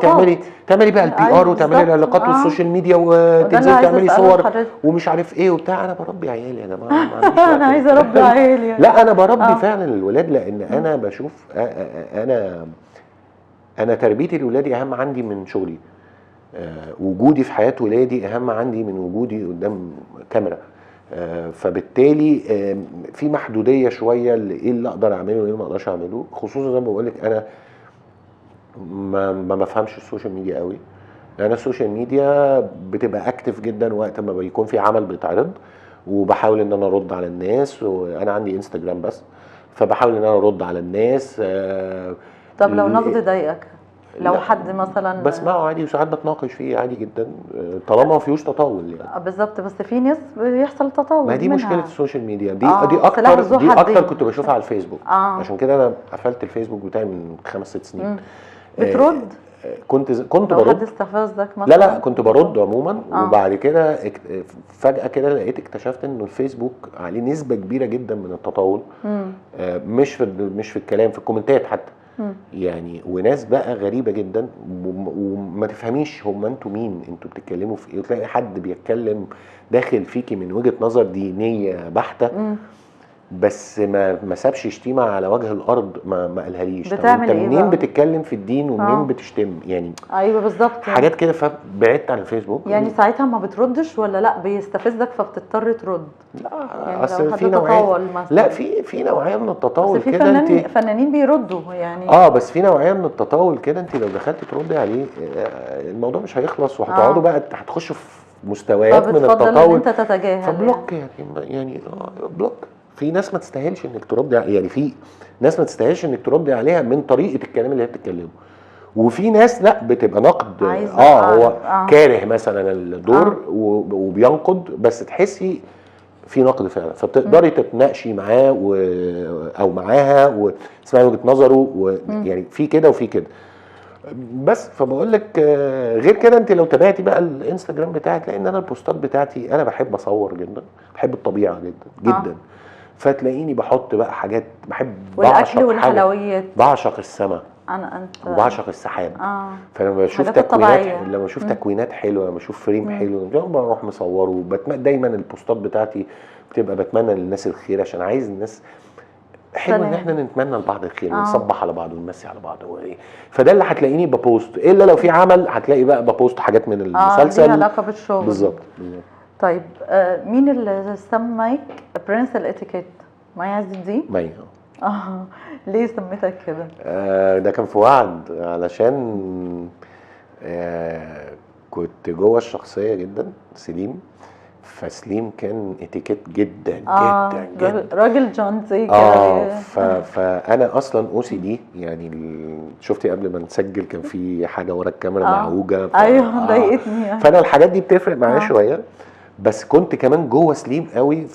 تعملي بقى البي ار وتعملي العلاقات والسوشيال ميديا وتنزلي تعملي صور ومش عارف ايه وبتاع. انا بربي عيالي يا جماعه، ما عنديش وقت. انا عايزه اربي عيالي يعني. لا انا بربي فعلا الولاد، لان انا بشوف انا تربيتي لاولادي اهم عندي من شغلي. وجودي في حياه ولادي اهم عندي من وجودي قدام كاميرا. فبالتالي في محدوديه شويه لايه اللي اقدر اعمله وايه اللي ما اقدرش اعمله، خصوصا زي ما بقول لك انا ما بفهمش السوشيال ميديا قوي. انا السوشيال ميديا بتبقى اكتف جدا وقت ما بيكون في عمل بيتعرض، وبحاول ان انا ارد على الناس، وانا عندي انستجرام بس، فبحاول ان انا ارد على الناس. طب لو نقد ضايقك، لو حد مثلا بسمعه عادي، وساعات بتناقش فيه عادي جدا طالما ما فيهوش تطاول يعني. بالظبط، بس في ناس بيحصل تطاول. ما دي منها مشكله السوشيال ميديا دي. دي اكتر كنت بشوفها على الفيسبوك. عشان كده انا قفلت الفيسبوك بتاعي من 5-6 سنين. بترد؟ كنت برد. حد استفزك مثلا؟ لا كنت برد عموما. وبعد كده فجأة كده لقيت اكتشفت انه الفيسبوك عليه نسبة كبيرة جدا من التطاول. مش في الكلام، في الكومنتات حتى. يعني وناس بقى غريبة جدا، وما تفهميش هم انتوا مين، انتوا بتتكلموا في ايه، وتلاقي حد بيتكلم داخل فيكي من وجهة نظر دينية بحتة، بس ما سابش شتيمه على وجه الارض، ما قالهاليش. طب انت منين بتتكلم في الدين ومنين بتشتم يعني؟ ايوه بالظبط حاجات كده. فبعدت عن الفيسبوك يعني. ساعتها ما بتردش ولا لا بيستفزك فبتضطر ترد؟ لا يعني اصل في نوعيه، لا في نوعيه من التطاول كده. انت فنانين بيردوا يعني. بس في نوعيه من التطاول كده، انت لو دخلتي تردي عليه الموضوع مش هيخلص، وهتقعدوا بقى هتخشوا في مستويات من التطاول. ان انت تتجاهل فبلوك يعني بلوك. في ناس ما تستاهلش انك تردي يعني، في ناس ما تستاهلش انك تردي عليها من طريقه الكلام اللي هي بتتكلمه. وفي ناس لا بتبقى نقد هو كاره مثلا الدور وبينقد، بس تحسي في نقد فعلا، فبتقدري تتناقشي معاه او معاها وتسمعي وجهه نظره يعني في كده وفي كده. بس فبقول لك غير كده انت لو تابعتي بقى الانستجرام بتاعك، لان انا البوستات بتاعتي انا بحب اصور جدا، بحب الطبيعه جدا جدا. فتلاقيني بحط بقى حاجات، بحب والاكل والحلويات، بعشق السماء وبعشق السحاب. فلما بشوف تكوينات، لما بشوف تكوينات حلوه، لما بشوف فريم حلو بروح مصوره. دايما البوستات بتاعتي بتبقى بتمنى للناس الخير، عشان عايز الناس حلو ان احنا نتمنى لبعض الخير ونصبح على بعض ونمسي على بعض. فده اللي هتلاقيني ببوست، الا لو في عمل هتلاقي بقى ببوست حاجات من المسلسل ليها علاقه بالشغل. بالظبط. طيب مين اللي سميك برنس الاتيكيت؟ مي عز الدين؟ مي. ليه سميتك كده؟ ده كان في وعد، علشان كنت جوه الشخصيه جدا سليم. فسليم كان اتيكيت جدا جدا، راجل جونتي كده. فانا اصلا OCD يعني. شفتي قبل ما نسجل كان في حاجه ورا الكاميرا معوجه. ايوه ضايقتني يعني. فانا الحاجات دي بتفرق معايا شويه، بس كنت كمان جوه سليم قوي.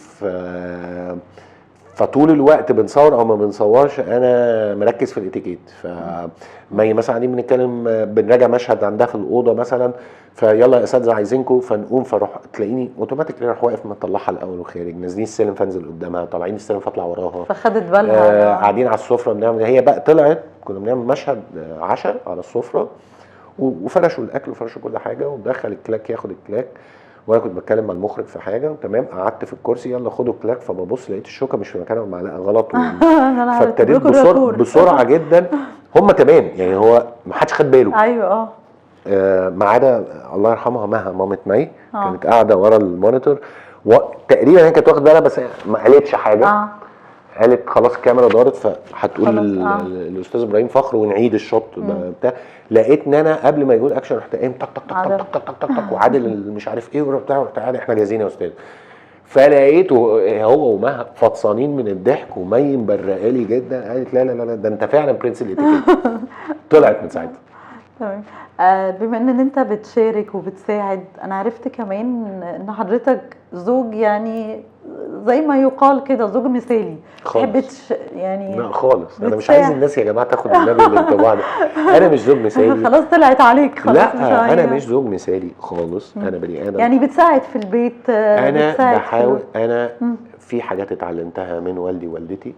فطول الوقت بنصور او ما بنصورش انا مركز في الاتيكيت. فمي مثلا قاعدين بنتكلم بنراجع مشهد عندها في الاوضه مثلا، فيلا يا اساتذه عايزينكم، فنقوم فاروح تلاقيني اوتوماتيكلي راح واقف مطلعها الاول وخارج، نازلين السلم فانزل قدامها، طالعين السلم فاطلع وراها، فخدت بالها. قاعدين على السفره بنعمل، هي بقى طلعت كنا بنعمل مشهد عشاء على السفره وفرشوا الاكل وفرشوا كل حاجه، ودخل الكلاك ياخد الكلاك، وانا كنت بتكلم مع المخرج في حاجه تمام. قعدت في الكرسي يلا خدوا كلاك، فببص لقيت الشوكه مش في مكانها والمعلقه غلط فابتديت بسرعه جدا. هم تمام يعني، هو ما حدش خد باله. ايوه ما عدا الله يرحمها مها مامة مي كانت قاعده ورا المونيتور، وتقريبا هي كانت واخده بالها بس ما قالتش حاجه. قالت خلاص الكاميرا دارت، فهتقول للاستاذ ابراهيم فخر ونعيد الشوت بتاع. لقيت ان انا قبل ما يقول اكشن رحت قايم تك تك تك تك تك تك تك وعادل مش عارف ايه وبتاع، رحت عادل احنا جاهزين يا استاذ. فلقيته هو ومها فطسانين من الضحك، ومي مبرقالي جدا. قالت لا لا لا ده انت فعلا برنس الاتيكيت. طلعت من ساعتها. تمام. بما ان انت بتشارك وبتساعد، انا عرفت كمان ان حضرتك زوج يعني زي ما يقال كده زوج مثالي، خالص. تحبش يعني لا خالص، انا مش بتساعد. عايز الناس يا جماعه تاخد النبي الانطباع ده. انا مش زوج مثالي. خلاص طلعت عليك خلاص. مش لا انا هي. مش زوج مثالي خالص. انا بني ادم يعني بتساعد في البيت، انا بتساعد بحاول. في انا في حاجات اتعلمتها من والدي ووالدتي،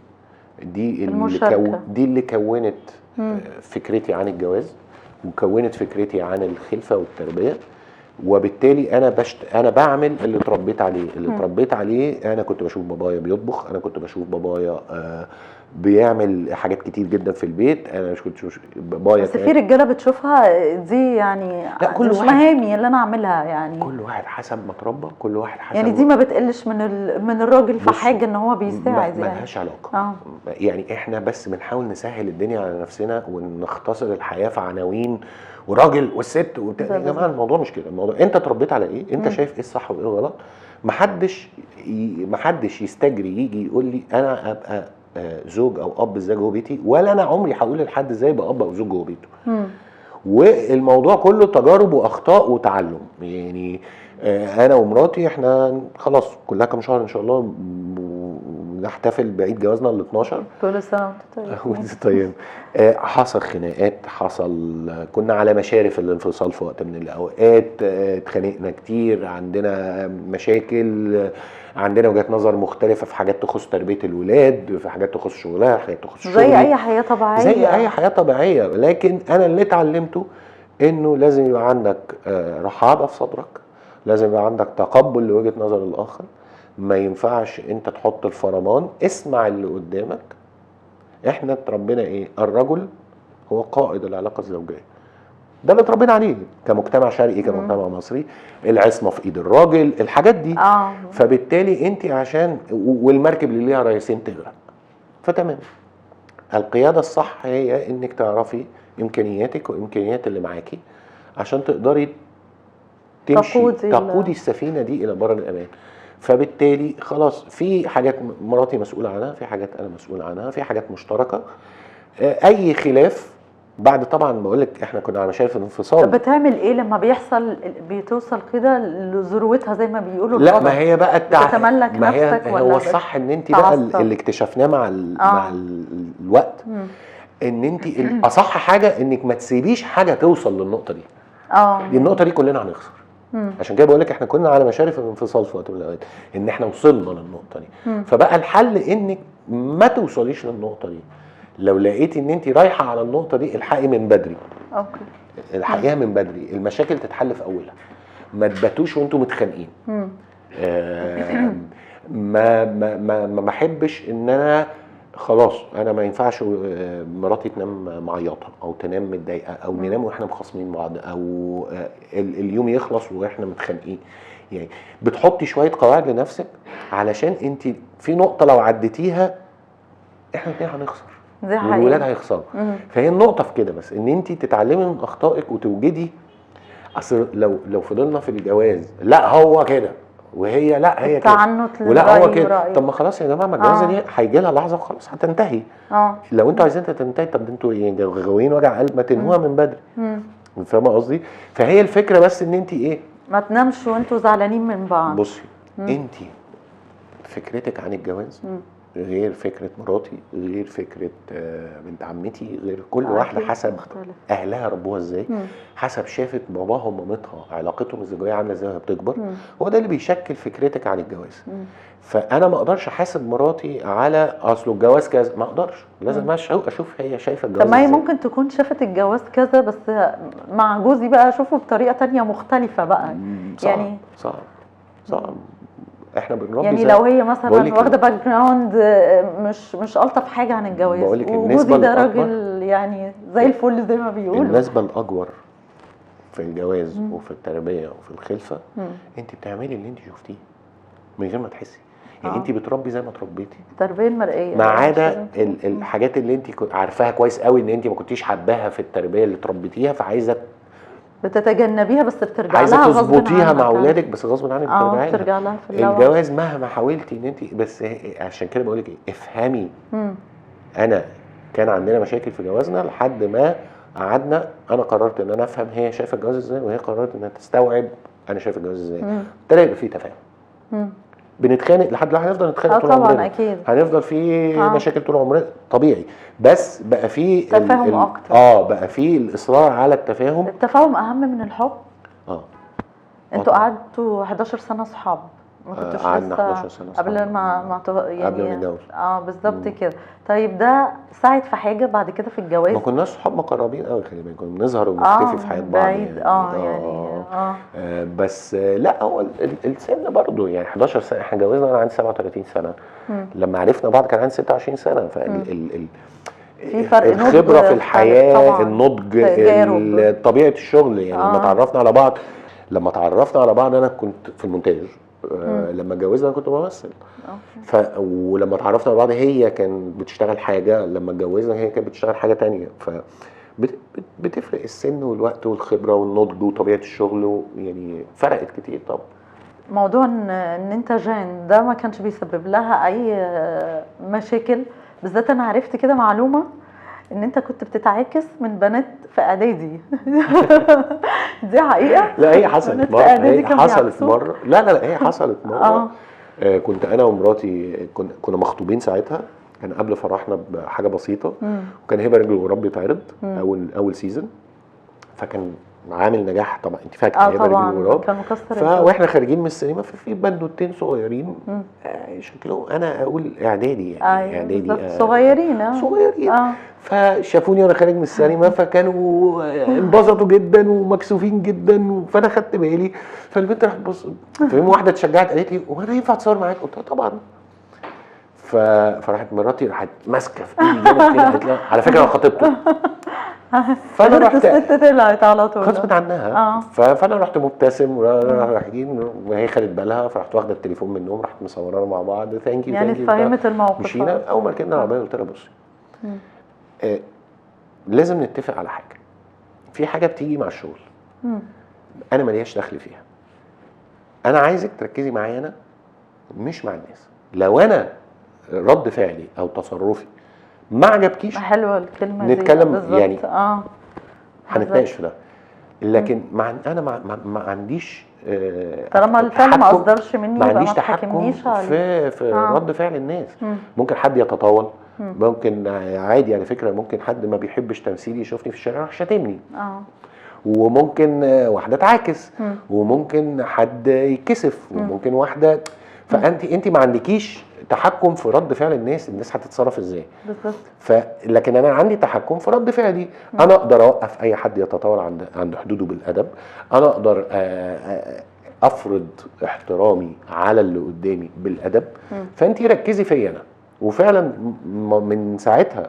دي المشاركة. دي اللي كونت فكرتي عن الجواز، وكونت فكرتي عن الخلفه والتربيه. وبالتالي انا بعمل اللي اتربيت عليه. اللي اتربيت عليه، انا كنت بشوف بابايا بيطبخ، انا كنت بشوف بابايا بيعمل حاجات كتير جدا في البيت. انا مش كنت بابايا بس في رجاله بتشوفها دي يعني لا، كل مش واحد مهامي اللي انا اعملها يعني. كل واحد حسب ما اتربى، كل واحد حسب يعني دي ما بتقلش من الراجل في حاجه ان هو بيساعد يعني. ملهاش علاقه. يعني احنا بس بنحاول نسهل الدنيا على نفسنا ونختصر الحياه في عناوين وراجل والست يا جماعه الموضوع مش كده. الموضوع انت اتربيت على ايه، انت شايف ايه الصح وايه الغلط. محدش يستجري يجي يقول لي انا ابقى زوج او اب ازاي جوه بيتي، ولا انا عمري هقول لحد ازاي يبقى اب او زوج جوه بيته. والموضوع كله تجارب واخطاء وتعلم. يعني انا ومراتي احنا خلاص كلها كام شهر ان شاء الله نحتفل بعيد جوازنا ال 12. كل سنه وانت طيب. حصل خناقات، كنا على مشارف الانفصال في وقت من الاوقات، اتخانقنا كتير، عندنا مشاكل، عندنا وجهات نظر مختلفه في حاجات تخص تربيه الولاد، في حاجات تخص شغلها، حاجات تخص شغلي، زي اي حياه طبيعيه. زي اي حياه طبيعيه. لكن انا اللي اتعلمته انه لازم يبقى عندك رحابه في صدرك، لازم يبقى عندك تقبل لوجهه نظر الاخر. ما ينفعش انت تحط الفرمان، اسمع اللي قدامك. احنا اتربينا ايه؟ الرجل هو قائد العلاقه الزوجيه، ده اللي اتربينا عليه كمجتمع شرقي، كمجتمع مصري. العصمه في ايد الراجل، الحاجات دي. فبالتالي انت عشان والمركب اللي ليها رئيسين تغرق. فتمام، القياده الصح هي انك تعرفي امكانياتك وامكانيات اللي معاكي عشان تقدري تمشي تقودي السفينه دي الى بر الامان. فبالتالي خلاص في حاجات مراتي مسؤوله عنها، في حاجات انا مسؤول عنها، في حاجات مشتركه. اي خلاف بعد طبعا بقول لك احنا كنا على مشارف الانفصال. طب بتعمل ايه لما بتوصل كده لذروتها زي ما بيقولوا؟ لا ما هي بقى بتتملك نفسك ولا هو الصح ان انت بقى اللي اكتشفناه مع الوقت ان انت الاصح حاجه انك ما تسيبيش حاجه توصل للنقطه دي. دي النقطه دي كلنا هنخسر. عشان كده بقول لك احنا كنا على مشارف الانفصال في وقت من الاوقات، ان احنا وصلنا للنقطه دي. فبقى الحل انك ما توصليش للنقطه دي. لو لقيتي ان انت رايحه على النقطه دي، الحقي من بدري. الحقيقه من بدري، المشاكل تتحل في اولها. ما تباتوش وانتم متخانقين. ما بحبش ان انا خلاص انا ما ينفعش مراتي تنام معيطه او تنام متضايقه او ننام واحنا مخاصمين بعض او اليوم يخلص واحنا متخانقين. يعني بتحطي شويه قواعد لنفسك علشان انت في نقطه لو عديتيها احنا الاثنين هنخسر والولاد هيخسروا. فهي النقطه في كده بس ان انت تتعلمي من اخطائك وتوجدي. اصل لو فضلنا في الجواز لا هو كده وهي لا هي كده ولا هو كده، طب ما خلاص يا جماعه ما الجوازه دي هيجي لها لحظه وخلاص هتنتهي. لو انتوا عايزين تنتهي، طب انتوا يعني غاويين وجع قلب، ما تنهوها من بدري. فاهمه قصدي؟ فهي الفكره بس ان انت ايه، ما تنامش وانتوا زعلانين من بعض. بصي انت فكرتك عن الجواز غير فكرة مراتي، غير فكرة بنت عمتي، غير كل واحدة حسب أهلها ربوها ازاي، حسب شافت باباها ومامتها علاقتهم الزوجية عاملة ازاي وهي بتكبر. هو ده اللي بيشكل فكرتك عن الجواز. فأنا ما أقدرش أحاسب مراتي على أصل الجواز كذا، ما أقدرش. لازم أشوف هي شايفة الجواز طب ما هي ازاي. ممكن تكون شافت الجواز كذا بس مع جوزي بقى أشوفه بطريقة تانية مختلفة بقى. صعب يعني صعب احنا بنربي يعني لو هي مثلا واخده باك جراوند مش الطف حاجه عن الجواز، وجوزي ده راجل يعني زي الفل زي ما بيقولوا. النسبه الاكبر في الجواز وفي التربيه وفي الخلفه انت بتعملي اللي انت شفتيه من غير ما تحسي. يعني انت بتربي زي ما اتربيتي، التربيه المرئيه، ما عدا الحاجات اللي انت عارفاها كويس قوي ان انت ما كنتيش حباها في التربيه اللي تربيتيها، فعايزه بتتجنبيها بس بترجع عايزة لها غصب عنك. عايزه تظبطيها مع اولادك بس غصب عنك بترجع لها في اللاوعي. الجواز مهما حاولتي ان انت بس عشان كده بقول لك افهمي. انا كان عندنا مشاكل في جوازنا لحد ما قعدنا، انا قررت ان انا افهم هي شايفه الجواز ازاي، وهي قررت انها تستوعب انا شايف الجواز ازاي. ابتدى يبقى في تفاهم. بنتخانق لحد دلوقتي، هنفضل نتخانق طول طبعا عمرنا، اكيد. هنفضل في مشاكل طول عمرنا طبيعي، بس بقى في تفاهم اكتر. بقى في الاصرار على التفاهم. التفاهم اهم من الحب. انتوا طبعاً. قعدتوا 11 سنه صحاب، ما كنتوش قعدنا لسه 11 سنه صحاب. قبل ما يعني قبل ما نتجوز. بالظبط كده. طيب ده ساعد في حاجه بعد كده في الجواز؟ ما كناش صحاب مقربين قوي، خلي بالك، كنا بنظهر ونختفي في حياه بعض بعيد بس لا، هو السن برضه يعني 11 سنه، احنا اتجوزنا وانا عندي 37 سنه. لما عرفنا بعض كان عندي 26 سنه. في فرق الخبره في الحياه طبعاً. النضج طبيعه الشغل يعني. لما تعرفنا على بعض انا كنت في المونتاج، لما اتجوزنا انا كنت بمثل. ولما تعرفنا على بعض هي كانت بتشتغل حاجه، لما اتجوزنا هي كانت بتشتغل حاجه تانية. بتفرق السن والوقت والخبره والنضج وطبيعه الشغل، يعني فرقت كتير طبعا. موضوع ان انت جان ده ما كانش بيسبب لها اي مشاكل؟ بالذات انا عرفت كده معلومه ان انت كنت بتتعاكس من بنات في اعدادي. دي حقيقه؟ لا هي حصلت مره، هي حصلت مره. كنت انا ومراتي كنا مخطوبين ساعتها، كان قبل فرحنا بحاجه بسيطه، وكان هبه رجل الغراب بيتعرض اول سيزون، فكان عامل نجاح طبعا. انت فاكره هبه رجل الغراب كان مكسر واحنا خارجين من السينما في بنوتين صغيرين، شكلهم انا اقول اعدادي يعني. اعدادي صغيرين فشافوني وانا خارج من السينما، فكانوا انبسطوا جدا ومكسوفين جدا، فانا خدت بالي. فالبنت راحت تبص، فيوم واحده اتشجعت قالت لي هو انا ينفع اتصور معاك؟ قلت لها طبعا. فراحت مراتي راحت ماسكه في ايدي جامد كده، قالت لها على فكره انا خطيبته. فانا رحت الست طلعت على طول غصبت عنها. فانا رحت مبتسم رايحين، وهي خدت بالها، فرحت واخده التليفون منهم، راحت مصورانا مع بعض. ثانك يو يعني فهمت الموقف. مشينا. اول ما ركبنا العربيه قلت لها بصي، لازم نتفق على حاجه، في حاجه بتيجي مع الشغل انا ماليش دخل فيها، انا عايزك تركزي معايا انا مش مع الناس. لو انا رد فعلي او تصرفي ما عجبكيش، حلوه الكلمه دي، نتكلم يعني هنتناقش في ده. لكن انا ما عنديش طالما الفعل ما اصدرش مني ما عنديش تحكم في رد فعل الناس. ممكن حد يتطاول، ممكن عادي على فكره، ممكن حد ما بيحبش تمثيلي يشوفني في الشارع يروح شاتمني، وممكن واحده تعاكس، وممكن حد يتكسف، وممكن واحده. فانت ما عندكيش تحكم في رد فعل الناس هتتصرف ازاي بالظبط. لكن انا عندي تحكم في رد فعلي. انا اقدر اوقف اي حد يتطاول عند حدوده بالادب، انا اقدر افرض احترامي على اللي قدامي بالادب. فانت ركزي فيا انا. وفعلا من ساعتها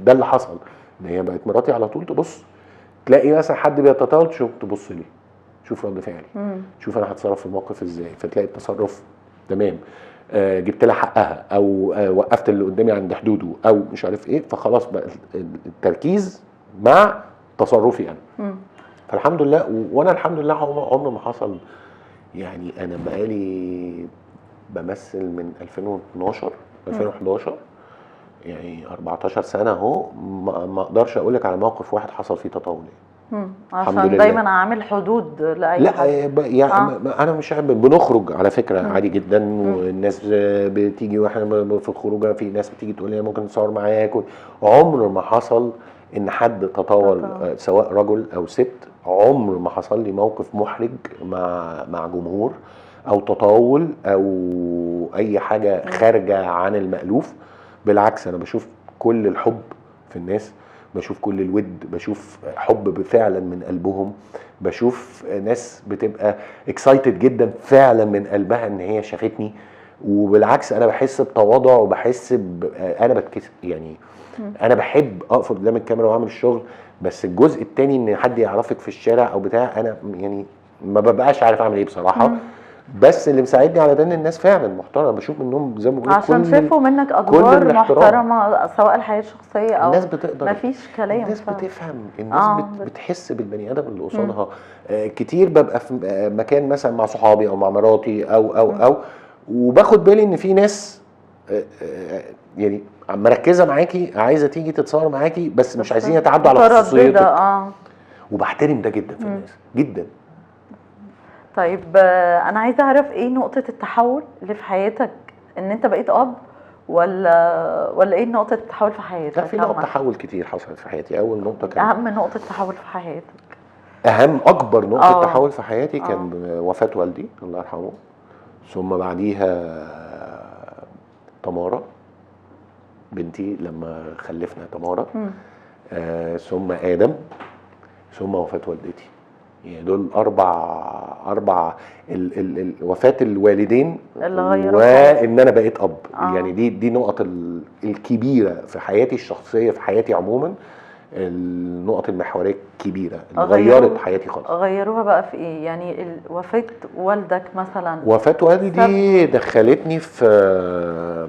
ده اللي حصل، ان هي بقت مراتي على طول تبص، تلاقي مثلا حد بيتطاول تبص لي، شوف رد فعلي، شوف انا هتصرف في الموقف ازاي، فتلاقي التصرف تمام، جبت لها حقها، او وقفت اللي قدامي عند حدوده، او مش عارف ايه. فخلاص بقى التركيز مع تصرفي انا. فالحمد لله. وانا الحمد لله عمر ما حصل يعني. انا بقالي بمثل من 2011 يعني 14 سنه اهو. ما اقدرش اقول لك على موقف واحد حصل فيه تطاول. عشان دايما عامل حدود لاي لا يعني انا مش بنخرج على فكره عادي جدا، والناس بتيجي واحنا في الخروجه، في ناس بتيجي تقول لي ممكن نصور معاك. عمر ما حصل ان حد تطاول، سواء رجل او ست. عمر ما حصل لي موقف محرج مع جمهور، او تطاول، او اي حاجه خارجه عن المألوف. بالعكس انا بشوف كل الحب في الناس، بشوف كل الود، بشوف حب فعلا من قلبهم، بشوف ناس بتبقى اكسايتد جدا فعلا من قلبها ان هي شافتني. وبالعكس انا بحس بتواضع، وبحس انا بتكسب يعني. انا بحب اقف قدام الكاميرا واعمل الشغل، بس الجزء التاني ان حد يعرفك في الشارع او بتاع، انا يعني ما ببقاش عارف اعمل ايه بصراحه. بس اللي مساعدني على ده ان الناس فعلا محترمه، بشوف منهم زي ما بقول عشان شافوا منك ادوار محترمه، سواء الحياه الشخصيه او الناس بتقدر، مفيش كلام. الناس بتفهم، الناس بتحس بالبني ادم اللي قصادها. كتير ببقى في مكان مثلا مع صحابي او مع مراتي او وباخد بالي ان في ناس يعني مركزه معاكي، عايزه تيجي تتصور معاكي، بس مش عايزين يتعدوا على خصوصيتك. وبحترم ده جدا في الناس جدا. طيب انا عايزه اعرف ايه نقطه التحول اللي في حياتك، ان انت بقيت اب، ولا ايه نقطه التحول في حياتك؟ لا، في نقطة عامة. تحول كتير حصلت في حياتي. أول نقطة كانت اهم نقطه تحول في حياتك. أكبر نقطة اه تحول في حياتي اه كان وفاة والدي الله يرحمه، ثم بعديها تمارا بنتي لما خلفنا تمارا، مم. ثم آدم، ثم وفاة والدتي. يعني دول أربع وفاة الوالدين اللي غيروا حياتك. وإن أنا بقيت أب. يعني اه دي نقط الكبيرة في حياتي الشخصية، في حياتي عموما. النقط المحورية الكبيرة اللي غيرت حياتي خالص. غيروها بقى في ايه؟ يعني وفاة والدك مثلا. وفاة والدي دخلتني في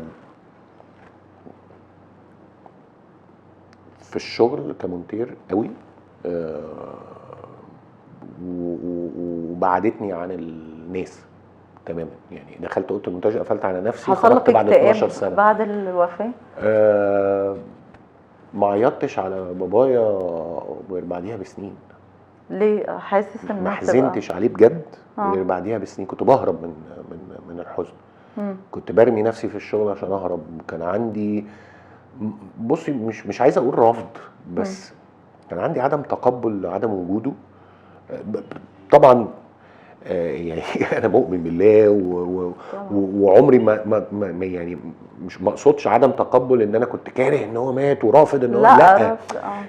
الشغل كمونتير قوي، وبعدتني عن الناس تماما. يعني دخلت اوضه المونتاج، قفلت على نفسي، حصل لك خرجت بعد 12 اكتئاب سنه. بعد الوفاة؟ ما عيطتش على بابايا غير بعديها بسنين. ليه حاسس ما انها حزنتش عليه بجد غير اه بعديها بسنين. كنت بهرب من الحزن. مم. كنت برمي نفسي في الشغل عشان اهرب. كان عندي، بصي، مش عايز اقول رفض، بس كان عندي عدم تقبل لعدم وجوده. ب- طبعا يعني انا مؤمن بالله وعمري يعني مش مقصودش عدم تقبل ان انا كنت كاره ان هو مات ورافض ان هو لا،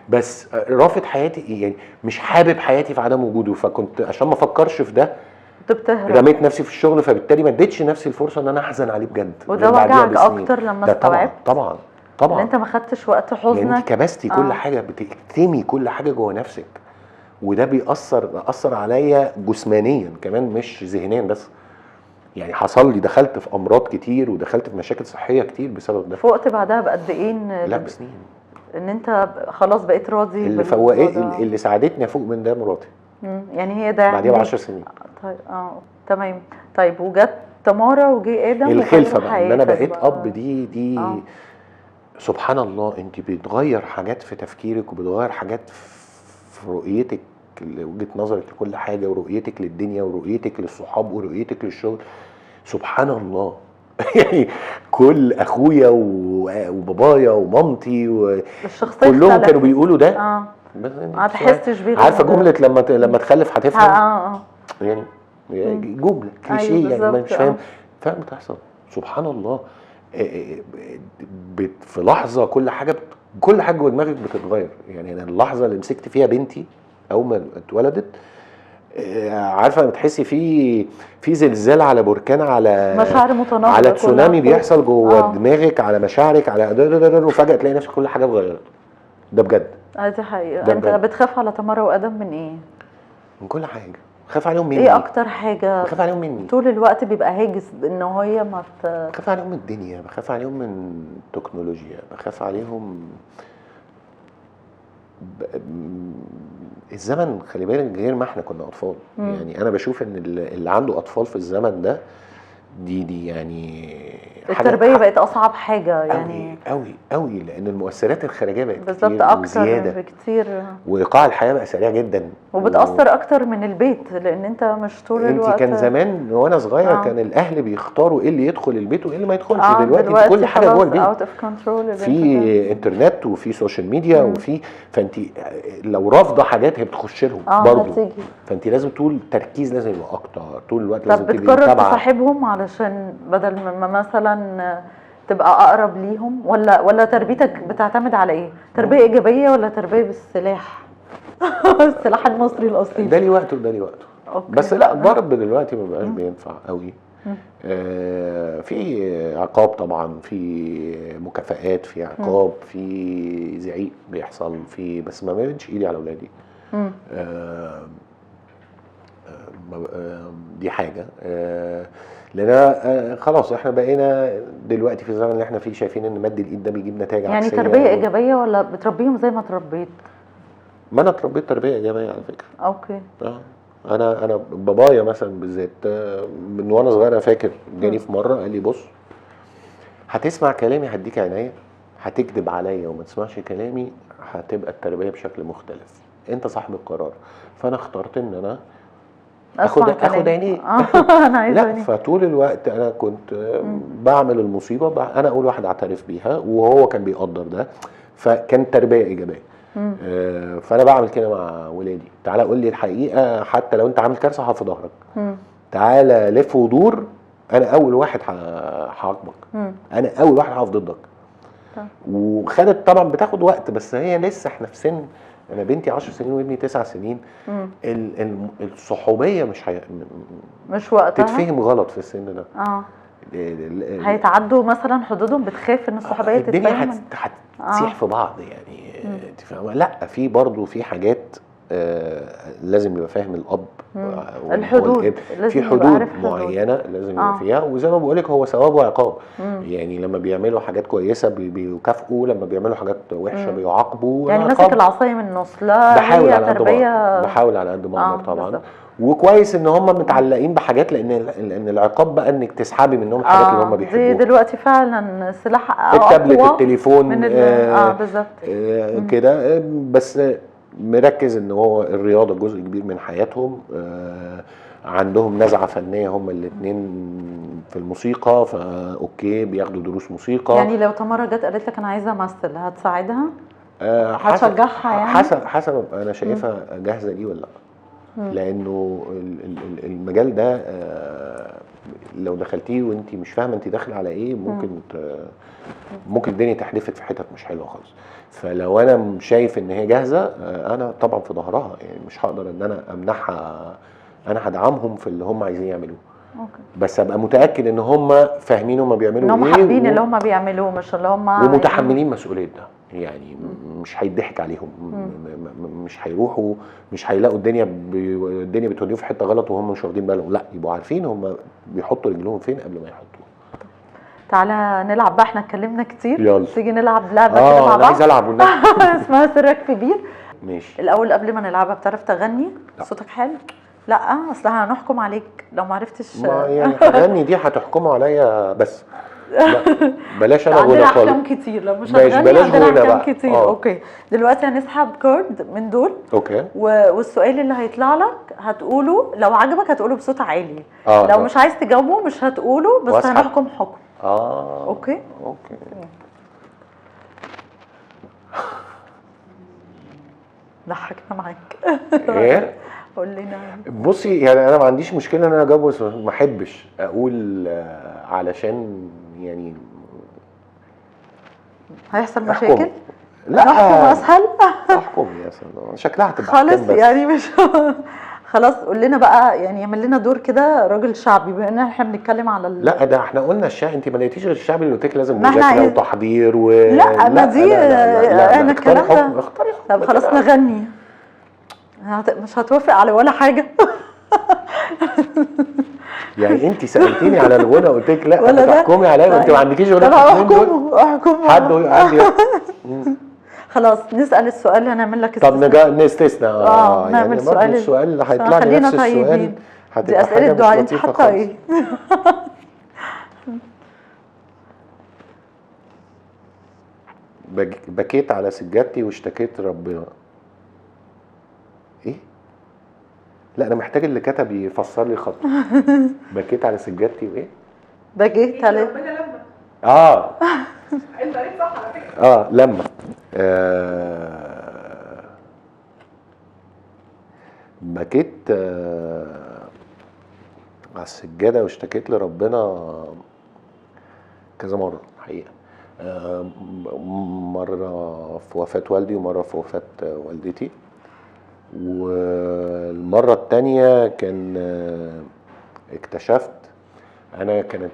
بس رافض حياتي. يعني مش حابب حياتي في عدم وجوده. فكنت عشان ما افكرش في ده رميت نفسي في الشغل، فبالتالي ما اديتش نفسي الفرصه ان انا احزن عليه بجد. وده وجعك اكتر لما استوعبت؟ طبعا ان انت ما خدتش وقت حزنك. يعني انت كبستي كل حاجه، بتكتمي كل حاجه جوه نفسك، وده اثر عليا جسمانيا كمان مش ذهنيا بس. يعني حصل لي، دخلت في امراض كتير ودخلت في مشاكل صحيه كتير بسبب ده. فوقت بعدها بقد ايه؟ لا، بسنين. ان انت خلاص بقيت راضي اللي اللي ساعدتني افوق من ده مراتي. يعني هي ده بعديها ب10 سنين. طيب تمام. طيب وجت تمارا وجي ادم الخلفه بقى ان انا بقيت اب، دي آه. سبحان الله. انت بتغير حاجات في تفكيرك، وبتغير حاجات في رؤيتك، وجهة نظرك لكل حاجة، ورؤيتك للدنيا، ورؤيتك للصحاب، ورؤيتك للشغل. سبحان الله. يعني كل اخويا وبابايا ومامتي كلهم كانوا بيقولوا ده. ما تحسش بيه. عارفه جمله لما تخلف هتفهم؟ يعني جمله كليشيه. أيوة يعني مش فاهم بتحصل. سبحان الله. في لحظه كل حاجه جوه دماغك بتتغير. يعني انا اللحظه اللي مسكت فيها بنتي اول ما اتولدت، عارفه بتحسي في زلزال، على بركان، على مشاعر متناقضه، على تسونامي بيحصل جوه دماغك، على مشاعرك، على وفجاه تلاقي نفسك كل حاجه اتغيرت. ده بجد. دي حقيقه. انت بتخاف على تمارا وادم من ايه؟ من كل حاجه. بخاف عليهم مني. ايه اكتر حاجه بخاف عليهم مني طول الوقت بيبقى هاجس ان هي ما بخاف عليهم من الدنيا، بخاف عليهم من التكنولوجيا، بخاف عليهم الزمن. خلي بالك غير ما احنا كنا اطفال. يعني انا بشوف ان اللي عنده اطفال في الزمن ده، دي يعني التربيه بقت اصعب حاجه يعني قوي قوي، لان المؤثرات الخارجيه بقت بالظبط اكتر بكتير، وايقاع الحياه بقى سريع جدا، وبتاثر اكتر من البيت، لان انت مش طول الوقت. انت كان زمان وانا صغير كان الاهل بيختاروا ايه اللي يدخل البيت وايه اللي ما يدخلش. دلوقتي كل حاجه جوه البيت، في انترنت وفي سوشيال ميديا وفي، فانت لو رافضه حاجات هي بتخش لهم برضه. فانت لازم طول التركيز لازم يبقى اكتر طول الوقت. لازم تبقي بتقرر تصاحبهم علشان بدل ما مثلا تبقى اقرب ليهم، ولا تربيتك بتعتمد على ايه؟ تربيه ايجابيه ولا تربيه بالسلاح؟ السلاح المصري الاصيل. ده ليه وقته وده ليه وقته. بس لا، الضرب دلوقتي ما بقاش بينفع قوي. في عقاب طبعا، في مكافآت، في عقاب، في زعيق بيحصل، في بس ما بمدش ايدي على اولادي. دي حاجه. لان خلاص احنا بقينا دلوقتي في الزمن اللي احنا فيه شايفين ان مد الايد ده بيجيب نتائج يعني عكسيه. تربيه ايجابيه ولا بتربيهم زي ما تربيت؟ ما انا اتربيت تربيه ايجابيه على فكره. اوكي. انا بابايا مثلا بالذات من وانا صغير، انا فاكر جاني في مره قال لي بص، هتسمع كلامي هديك عينيا، هتكذب عليا وما تسمعش كلامي هتبقى التربيه بشكل مختلف، انت صاحب القرار. فانا اخترت ان انا اخد عينيه. انا عايزه لا، عينيه. فطول الوقت انا كنت بعمل المصيبه انا اول واحد اعترف بيها، وهو كان بيقدر ده، فكانت تربيه ايجابيه. فانا بعمل كده مع ولادي، تعالى قول لي الحقيقه حتى لو انت عامل كارثه هقف في ظهرك، تعالى لف ودور، انا اول واحد هعاقبك، انا اول واحد هقف ضدك. وخدت طبعا بتاخد وقت، بس هي لسه احنا في سن، انا بنتي 10 سنين وابني 9 سنين. الصحوبيه مش وقتها تتفهم غلط في السن ده. هيتعدوا مثلا حدودهم، بتخاف ان الصحوبيه الدنيا تتفهم هتسيح في بعض يعني. انت فاهمه؟ لا، في برضه في حاجات لازم يبقى فاهم الاب الحدود، في حدود معينه لازم يبقى فيها، وزي ما بقول لك هو ثواب وعقاب. يعني لما بيعملوا حاجات كويسه بيكافئوا، لما بيعملوا حاجات وحشه بيعاقبوا. يعني ماسك العصايه من النص. لا، بحاول هي على قد تربيه، ما بحاول على قد ما اقدر طبعا. بالزبط. وكويس ان هم متعلقين بحاجات، لان العقاب بقى انك تسحبي منهم الحاجات اللي هم بيحبوها. دي دلوقتي فعلا سلاح التابلت، التليفون، من بالظبط كده. بس مركز ان هو الرياضه جزء كبير من حياتهم. عندهم نزعه فنيه هم الاثنين في الموسيقى، اوكي بياخدوا دروس موسيقى. يعني لو تمارا جت قالت لك انا عايزه امثل، هتساعدها؟ هتشجعها يعني؟ حسب انا شايفها جاهزه ليه ولا لا. لانه المجال ده لو دخلتيه وانت مش فاهمه انت داخله على ايه، ممكن الدنيا تحدفك في حتت مش حلوه خالص. فلو انا شايف ان هي جاهزه، انا طبعا في ظهرها، يعني مش هقدر ان انا امنعها، انا هدعمهم في اللي هم عايزين يعملوه. بس ابقى متاكد ان هم فاهمين هم بيعملوا ايه، ان هم حابين اللي هم بيعملوه، مش اللي هم ومتحملين مسؤوليه ده. يعني مش هيضحك عليهم، مش هيروحوا، مش هيلاقوا الدنيا بتوديهم في حته غلط وهم مش واخدين بالهم. لا، يبقوا عارفين هم بيحطوا رجلهم فين قبل ما يحطوا. تعالى نلعب بقى، احنا اتكلمنا كتير. يلا تيجي نلعب لعبه كده مع بعض؟ انا عايز العب اسمها سرك كبير. ماشي. الاول قبل ما نلعبها، بتعرف تغني؟ لا. صوتك حلو؟ لا، اصل هنحكم عليك لو ما عرفتش. يعني هغني دي هتحكموا عليا بس. لا، بلاش انا غنى عندنا خالص. احكام كتير، لو مش ماشي، هتغني بلاش عندنا غنى احكام بقى. كتير. اوكي، دلوقتي هنسحب كارد من دول. اوكي. والسؤال اللي هيطلع لك هتقوله، لو عجبك هتقوله بصوت عالي. لو مش عايز تجاوبه مش هتقوله، بس هنحكم حكم. اوكي. ضحكنا معاك. ايه؟ قول لنا. بصي، يعني انا ما عنديش مشكله ان انا اجاوب، بس ما احبش اقول علشان يعني هيحصل مشاكل. لا، نحكم اسهل. احكم يا سلام، شكلها هتبقى خالص يعني مش خلاص. قول لنا بقى، يعني اعمل لنا دور كده راجل شعبي، بما ان احنا بنتكلم على لا، ده احنا قلنا الشعب، انت ما لقيتيش غير الشعب اللي قلت لك لازم ما مذاكره وتحضير لا، ما دي انا الكلام ده. اختاري طب خلاص نغني. مش هتوافق على ولا حاجه. يعني انت سالتيني على الغنى قلت لك لا، تحكمي عليا وانت ما عندكيش غير احكم حد خلاص نسال السؤال اللي هنعمل لك طب نستثنى نعمل يعني السؤال اللي هيطلع لي نفس السؤال. دي اسئله دعاء حتى ايه. بكيت على سجادتي واشتكيت ربنا. ايه؟ لا، انا محتاج اللي كتب يفسر لي خط. بكيت على سجادتي وايه؟ بكيت على ربنا لما انت قريت صح على فكره. لما بكيت على السجاده واشتكيت لربنا كذا مره الحقيقه. مره في وفاه والدي ومره في وفاه والدتي. والمره الثانيه كان اكتشفت انا كانت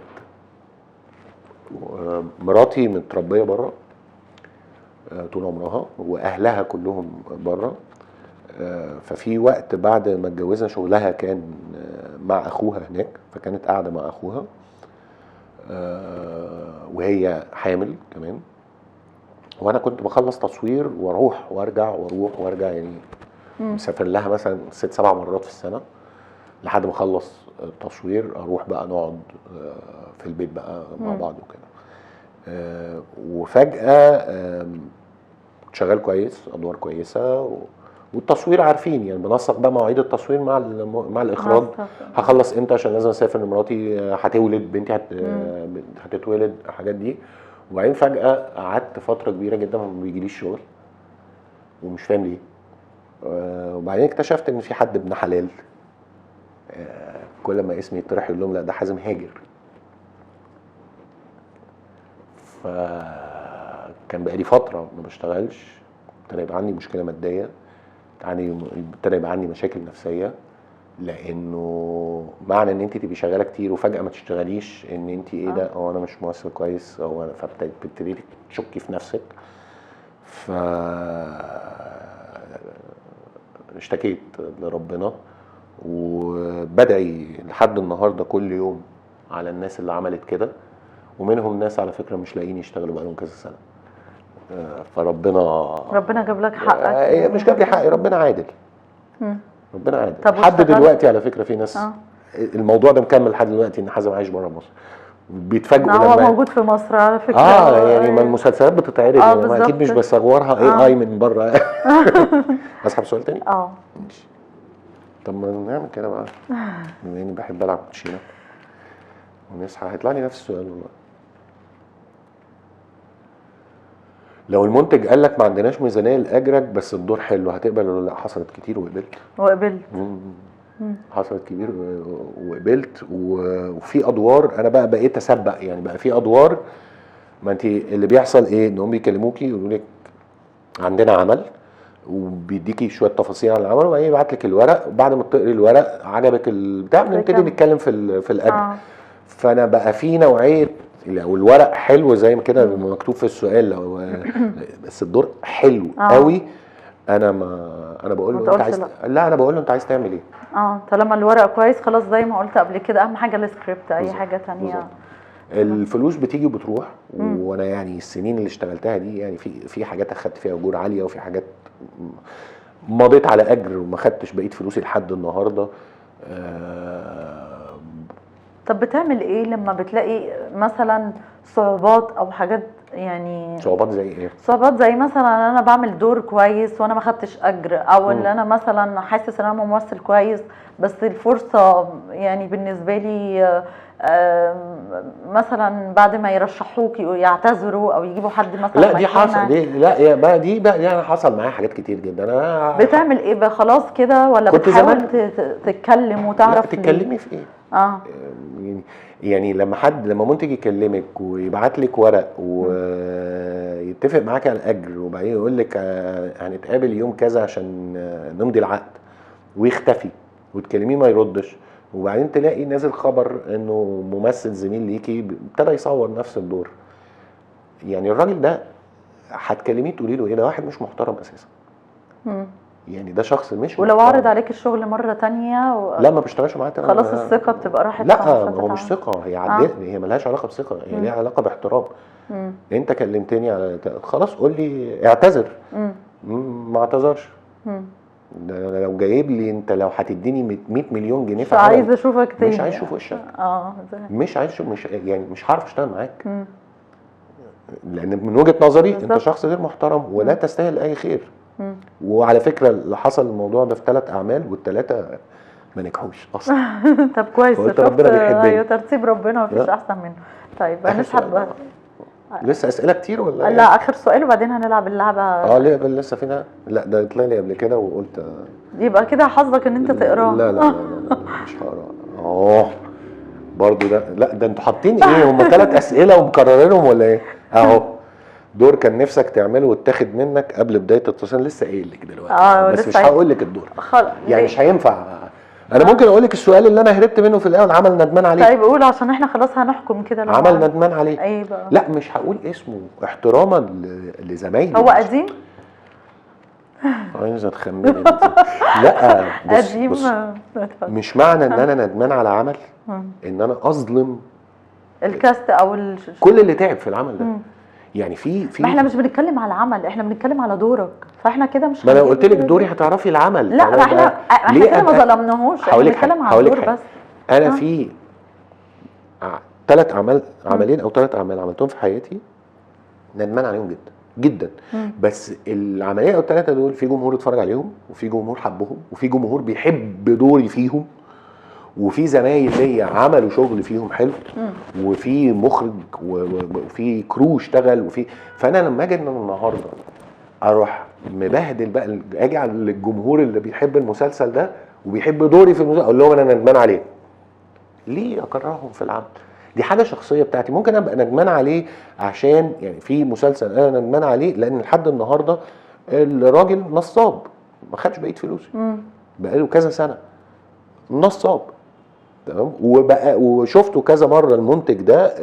مراتي متربيه بره طول عمرها، واهلها كلهم بره. ففي وقت بعد ما اتجوزنا شغلها كان مع اخوها هناك، فكانت قاعده مع اخوها وهي حامل كمان. وانا كنت بخلص تصوير واروح وارجع يعني مسافر لها مثلا 6-7 مرات في السنه لحد ما اخلص تصوير، اروح بقى نقعد في البيت بقى مع بعض وكده. وفجاه شغال كويس، ادوار كويسه والتصوير عارفين يعني بنسق بقى مواعيد التصوير مع الاخراج. هخلص امتى عشان لازم اسافر لمراتي، هتولد بنتي هتتولد الحاجات دي. وبعدين فجاه قعدت فتره كبيره جدا ما بيجيليش شغل ومش فاهم ليه. وبعدين اكتشفت ان في حد ابن حلال كل ما اسمي يطرح يقول لهم لا ده حازم هاجر. فكان بقالي فتره ما بشتغلش، ابتدى يبقى عندي مشكله ماديه، ابتدى يبقى عندي مشاكل نفسيه، لانه معنى ان انت تبقي شغاله كتير وفجاه ما تشتغليش ان انت ايه ده، انا مش ممثل كويس، او انا فبتبتدي تشكي في نفسك. ف اشتكيت لربنا وبدعي لحد النهارده كل يوم على الناس اللي عملت كده، ومنهم ناس على فكره مش لاقيين يشتغلوا بقالهم كذا سنه. فربنا جاب لك حقك. مش جاب لي حقي، ربنا عادل. ربنا عادل. طب لحد دلوقتي على فكره في ناس الموضوع ده مكمل لحد دلوقتي، ان حازم عايش بره مصر بيتفاجئوا لما هو موجود في مصر على فكره. يعني ما المسلسلات بتتعرض يعني ما اكيد مش بصورها اي من بره. اسحب سؤال تاني. ماشي. طب ما نعمل كده بقى بما اني بحب العب كوتشينه ونصحى هيطلع لي نفس السؤال والله. لو المنتج قال لك ما عندناش ميزانيه لاجرك بس الدور حلو، هتقبل ولا لا؟ حصلت كتير وقبلت. حصلت كتير وقبلت. وفي ادوار انا بقيت اسبق، يعني بقى في ادوار ما انت اللي بيحصل ايه، ان هم بيكلموكي يقولوا لك عندنا عمل وبيديكي شويه تفاصيل عن العمل، وبعدين يبعت لك الورق، وبعد ما تقري الورق عجبك البتاع نبتدي نتكلم في الاجر. فانا بقى في نوعيه لو الورق حلو زي ما كده مكتوب في السؤال، لو بس الدور حلو قوي، انا بقول له انت عايز لا انا بقول له انت عايز تعمل ايه. طالما الورق كويس خلاص زي ما قلت قبل كده، اهم حاجه السكريبت، اي حاجه تانية. الفلوس بتيجي وبتروح. وانا يعني السنين اللي اشتغلتها دي يعني في حاجات اخدت فيها اجور عاليه، وفي حاجات مضيت على اجر وما خدتش بقيت فلوسي لحد النهارده. طب بتعمل ايه لما بتلاقي مثلا صعوبات او حاجات؟ يعني صعوبات زي ايه؟ صعوبات زي مثلا انا بعمل دور كويس وانا ما خدتش اجر، او ان انا مثلا حاسس ان انا ممثل كويس بس الفرصه يعني بالنسبه لي مثلا بعد ما يرشحوك يعتذروا او يجيبوا حد مثلا. لا دي حصل دي بقى انا حصل معايا حاجات كتير جدا. انا بتعمل ايه بقى خلاص كده، ولا بتحاول تتكلم وتعرف تتكلمي في ايه؟ يعني لما منتج يكلمك ويبعت لك ورق ويتفق معاك على الاجر، وبعدين يقول لك هنتقابل يوم كذا عشان نمضي العقد، ويختفي وتكلميه ما يردش، وبعدين تلاقي نازل خبر انه ممثل زميل ليكي ابتدى يصور نفس الدور. يعني الراجل ده هتكلميه تقولي له ايه؟ ده واحد مش محترم اساسا. يعني ده شخص مش ولو عرض عليك الشغل مره تانية لا ما بيشتغلش معاه خلاص الثقه بتبقى راحت. لا هو مش ثقه، هي هي ملهاش علاقه بثقه، هي ليها علاقه باحترام. انت كلمتني على خلاص قول لي اعتذر. ما اعتذرش. ده لو جايب لي انت لو هتديني 100 مليون جنيه مش عايز اشوفك تاني، مش عايز اشوف وشك. مش عايز اشوف، يعني مش هعرف اشتغل معاك. لان من وجهه نظري انت شخص غير محترم ولا تستاهل اي خير. وعلى فكره اللي حصل الموضوع ده في 3 اعمال والثلاثه ما نجحوش اصلا. طب كويس، قلت ربنا بيحبني. ترتيب ربنا مفيش احسن منه. طيب هنسحب بقى. لسه اسئله كتير ولا لا اخر سؤال وبعدين هنلعب اللعبه. لسه فينا. لا ده طلع لي قبل كده وقلت يبقى كده حظك ان انت تقراه. لا مش هقراه. برضو ده لا ده انتوا حاطين ايه؟ هم 3 اسئله ومكررينهم ولا ايه؟ اهو دور كان نفسك تعمله واتاخد منك قبل بدايه التصوير، لسه قايل لك دلوقتي بس مش هقول لك الدور يعني مش هينفع. انا ممكن اقول لك السؤال اللي انا هربت منه في الاول، عمل ندمان عليه. طيب قول عشان احنا خلاص هنحكم كده. عمل ندمان عليه. ايه بقى؟ لا مش هقول اسمه احتراما لزمايلي. هو قديم؟ عايزه تخمني. لا بص مش معنى ان انا ندمان على عمل ان انا اظلم الكاست او كل اللي تعب في العمل ده. يعني في ما احنا مش بنتكلم على عمل، احنا بنتكلم على دورك، فاحنا كده مش. ما انا قلت لك دوري هتعرفي العمل. لا احنا كده ما ظلمناهوش، احنا بنتكلم على الدور بس. انا في 3 اعمال، عملين او 3 اعمال عملتهم في حياتي ندمان عليهم جدا جدا. بس العمليه او ال3 دول في جمهور اتفرج عليهم، وفي جمهور حبهم، وفي جمهور بيحب دوري فيهم، وفي زمايل ليا عملوا شغل فيهم حلو، وفي مخرج وفي كرو اشتغل، فانا لما اجي النهارده اروح مبهدل بقى، اجي على الجمهور اللي بيحب المسلسل ده وبيحب دوري في المسلسل اقول لهم انا ندمان عليه. ليه اكرههم في العمل؟ دي حاجه شخصيه بتاعتي. ممكن ابقى ندمان عليه عشان يعني في مسلسل انا ندمان عليه لان لحد النهارده الراجل نصاب ما خدش بقيه فلوسي، بقاله كذا سنه نصاب، تمام، وشفته كذا مره المنتج ده،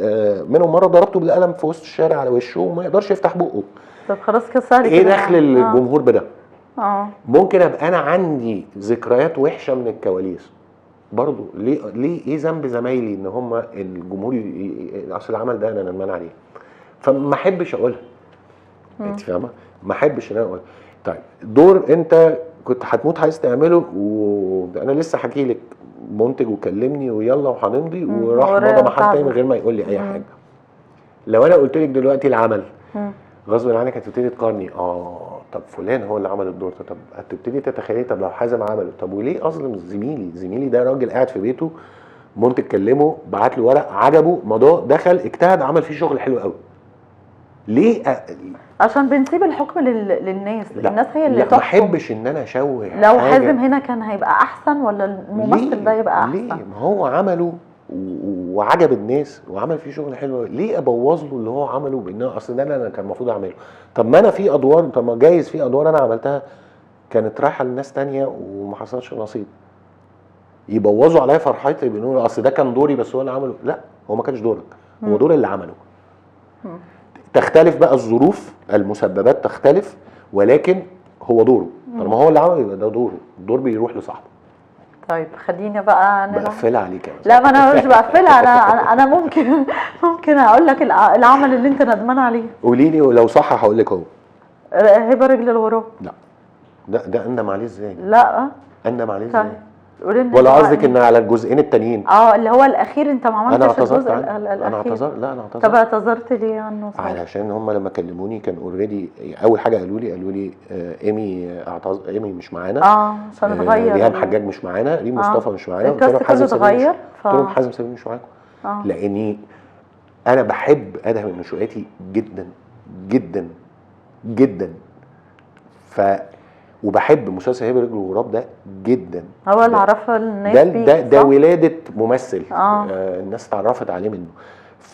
منهم مره ضربته بالقلم في وسط الشارع على وشه وما يقدرش يفتح بقه. طب خلاص كسر ايه دخل الجمهور بده؟ ممكن ابقى انا عندي ذكريات وحشه من الكواليس برضو. ليه ايه ذنب زمايلي ان هم الجمهور اصل العمل ده انا ندمان عليه؟ فما احبش اقولها. انت فاهمه؟ ما احبش ان انا اقولها. طيب دور انت كنت هتموت عايز تعمله، وانا لسه حكي لك منتج وكلمني ويلا وهنمضي وراح مضى مع حد تاني من غير ما يقول لي اي حاجه. لو انا قلت لك دلوقتي العمل غصب عنك هتبتدي تقارني، طب فلان هو اللي عمل الدور ده، طب هتبتدي تتخيلي طب لو حازم عمله، طب وليه اظلم زميلي ده راجل قاعد في بيته، منتج كلمه بعت له ورق عجبه مضاه دخل اجتهد عمل فيه شغل حلو قوي. ليه عشان بنسيب الحكم للناس. الناس هي اللي تحكم. ما احبش ان انا اشوه لو حازم هنا كان هيبقى احسن ولا الممثل ده يبقى احسن؟ ليه؟ ما هو عمله وعجب الناس وعمل فيه شغل حلو، ليه ابوظ له اللي هو عمله بانه اصل ده انا كان المفروض اعمله؟ طب ما انا في ادوار، طب ما جايز في ادوار انا عملتها كانت رايحه لناس تانية وما حصلش نصيب، يبوظوا عليا فرحتي بيقولوا اصل ده كان دوري بس هو اللي عمله. لا، هو ما كانش دورك، هو دور اللي عمله. تختلف بقى الظروف، المسببات تختلف، ولكن هو دوره. طالما هو اللي عمله يبقى ده دوره، الدور بيروح لصاحبه. طيب خلينا بقى بقفلها عليك يا لا، ما انا مش بقفلها، انا ممكن اقول لك العمل اللي انت ندمان عليه. قولي لي ولو صح هقول لك اهو. هبه رجل الغراب. لا ده اندم عليه ازاي؟ لا اندم عليه ازاي؟ ولا قصدك ان على الجزئين التانيين؟ اللي هو الاخير انت ما عملتش الجزء الاخير. انا اعتذرت. طب اعتذرت ليه عنه؟ علشان هم لما كلموني كان اوريدي اول حاجه قالوا لي ايمي مش معانا، عشان اتغير، ريهام حجاج مش معانا، ريم مصطفى مش معانا، قلت لهم حازم اتغير، قلت لهم حازم سمير مش معاكم. لاني انا بحب ادهم النشواتي جدا جدا جدا، وبحب مسلسل هبه رجل الغراب ده جدا. هو اللي عرفها الناس ده ولاده ممثل. الناس اتعرفت عليه منه.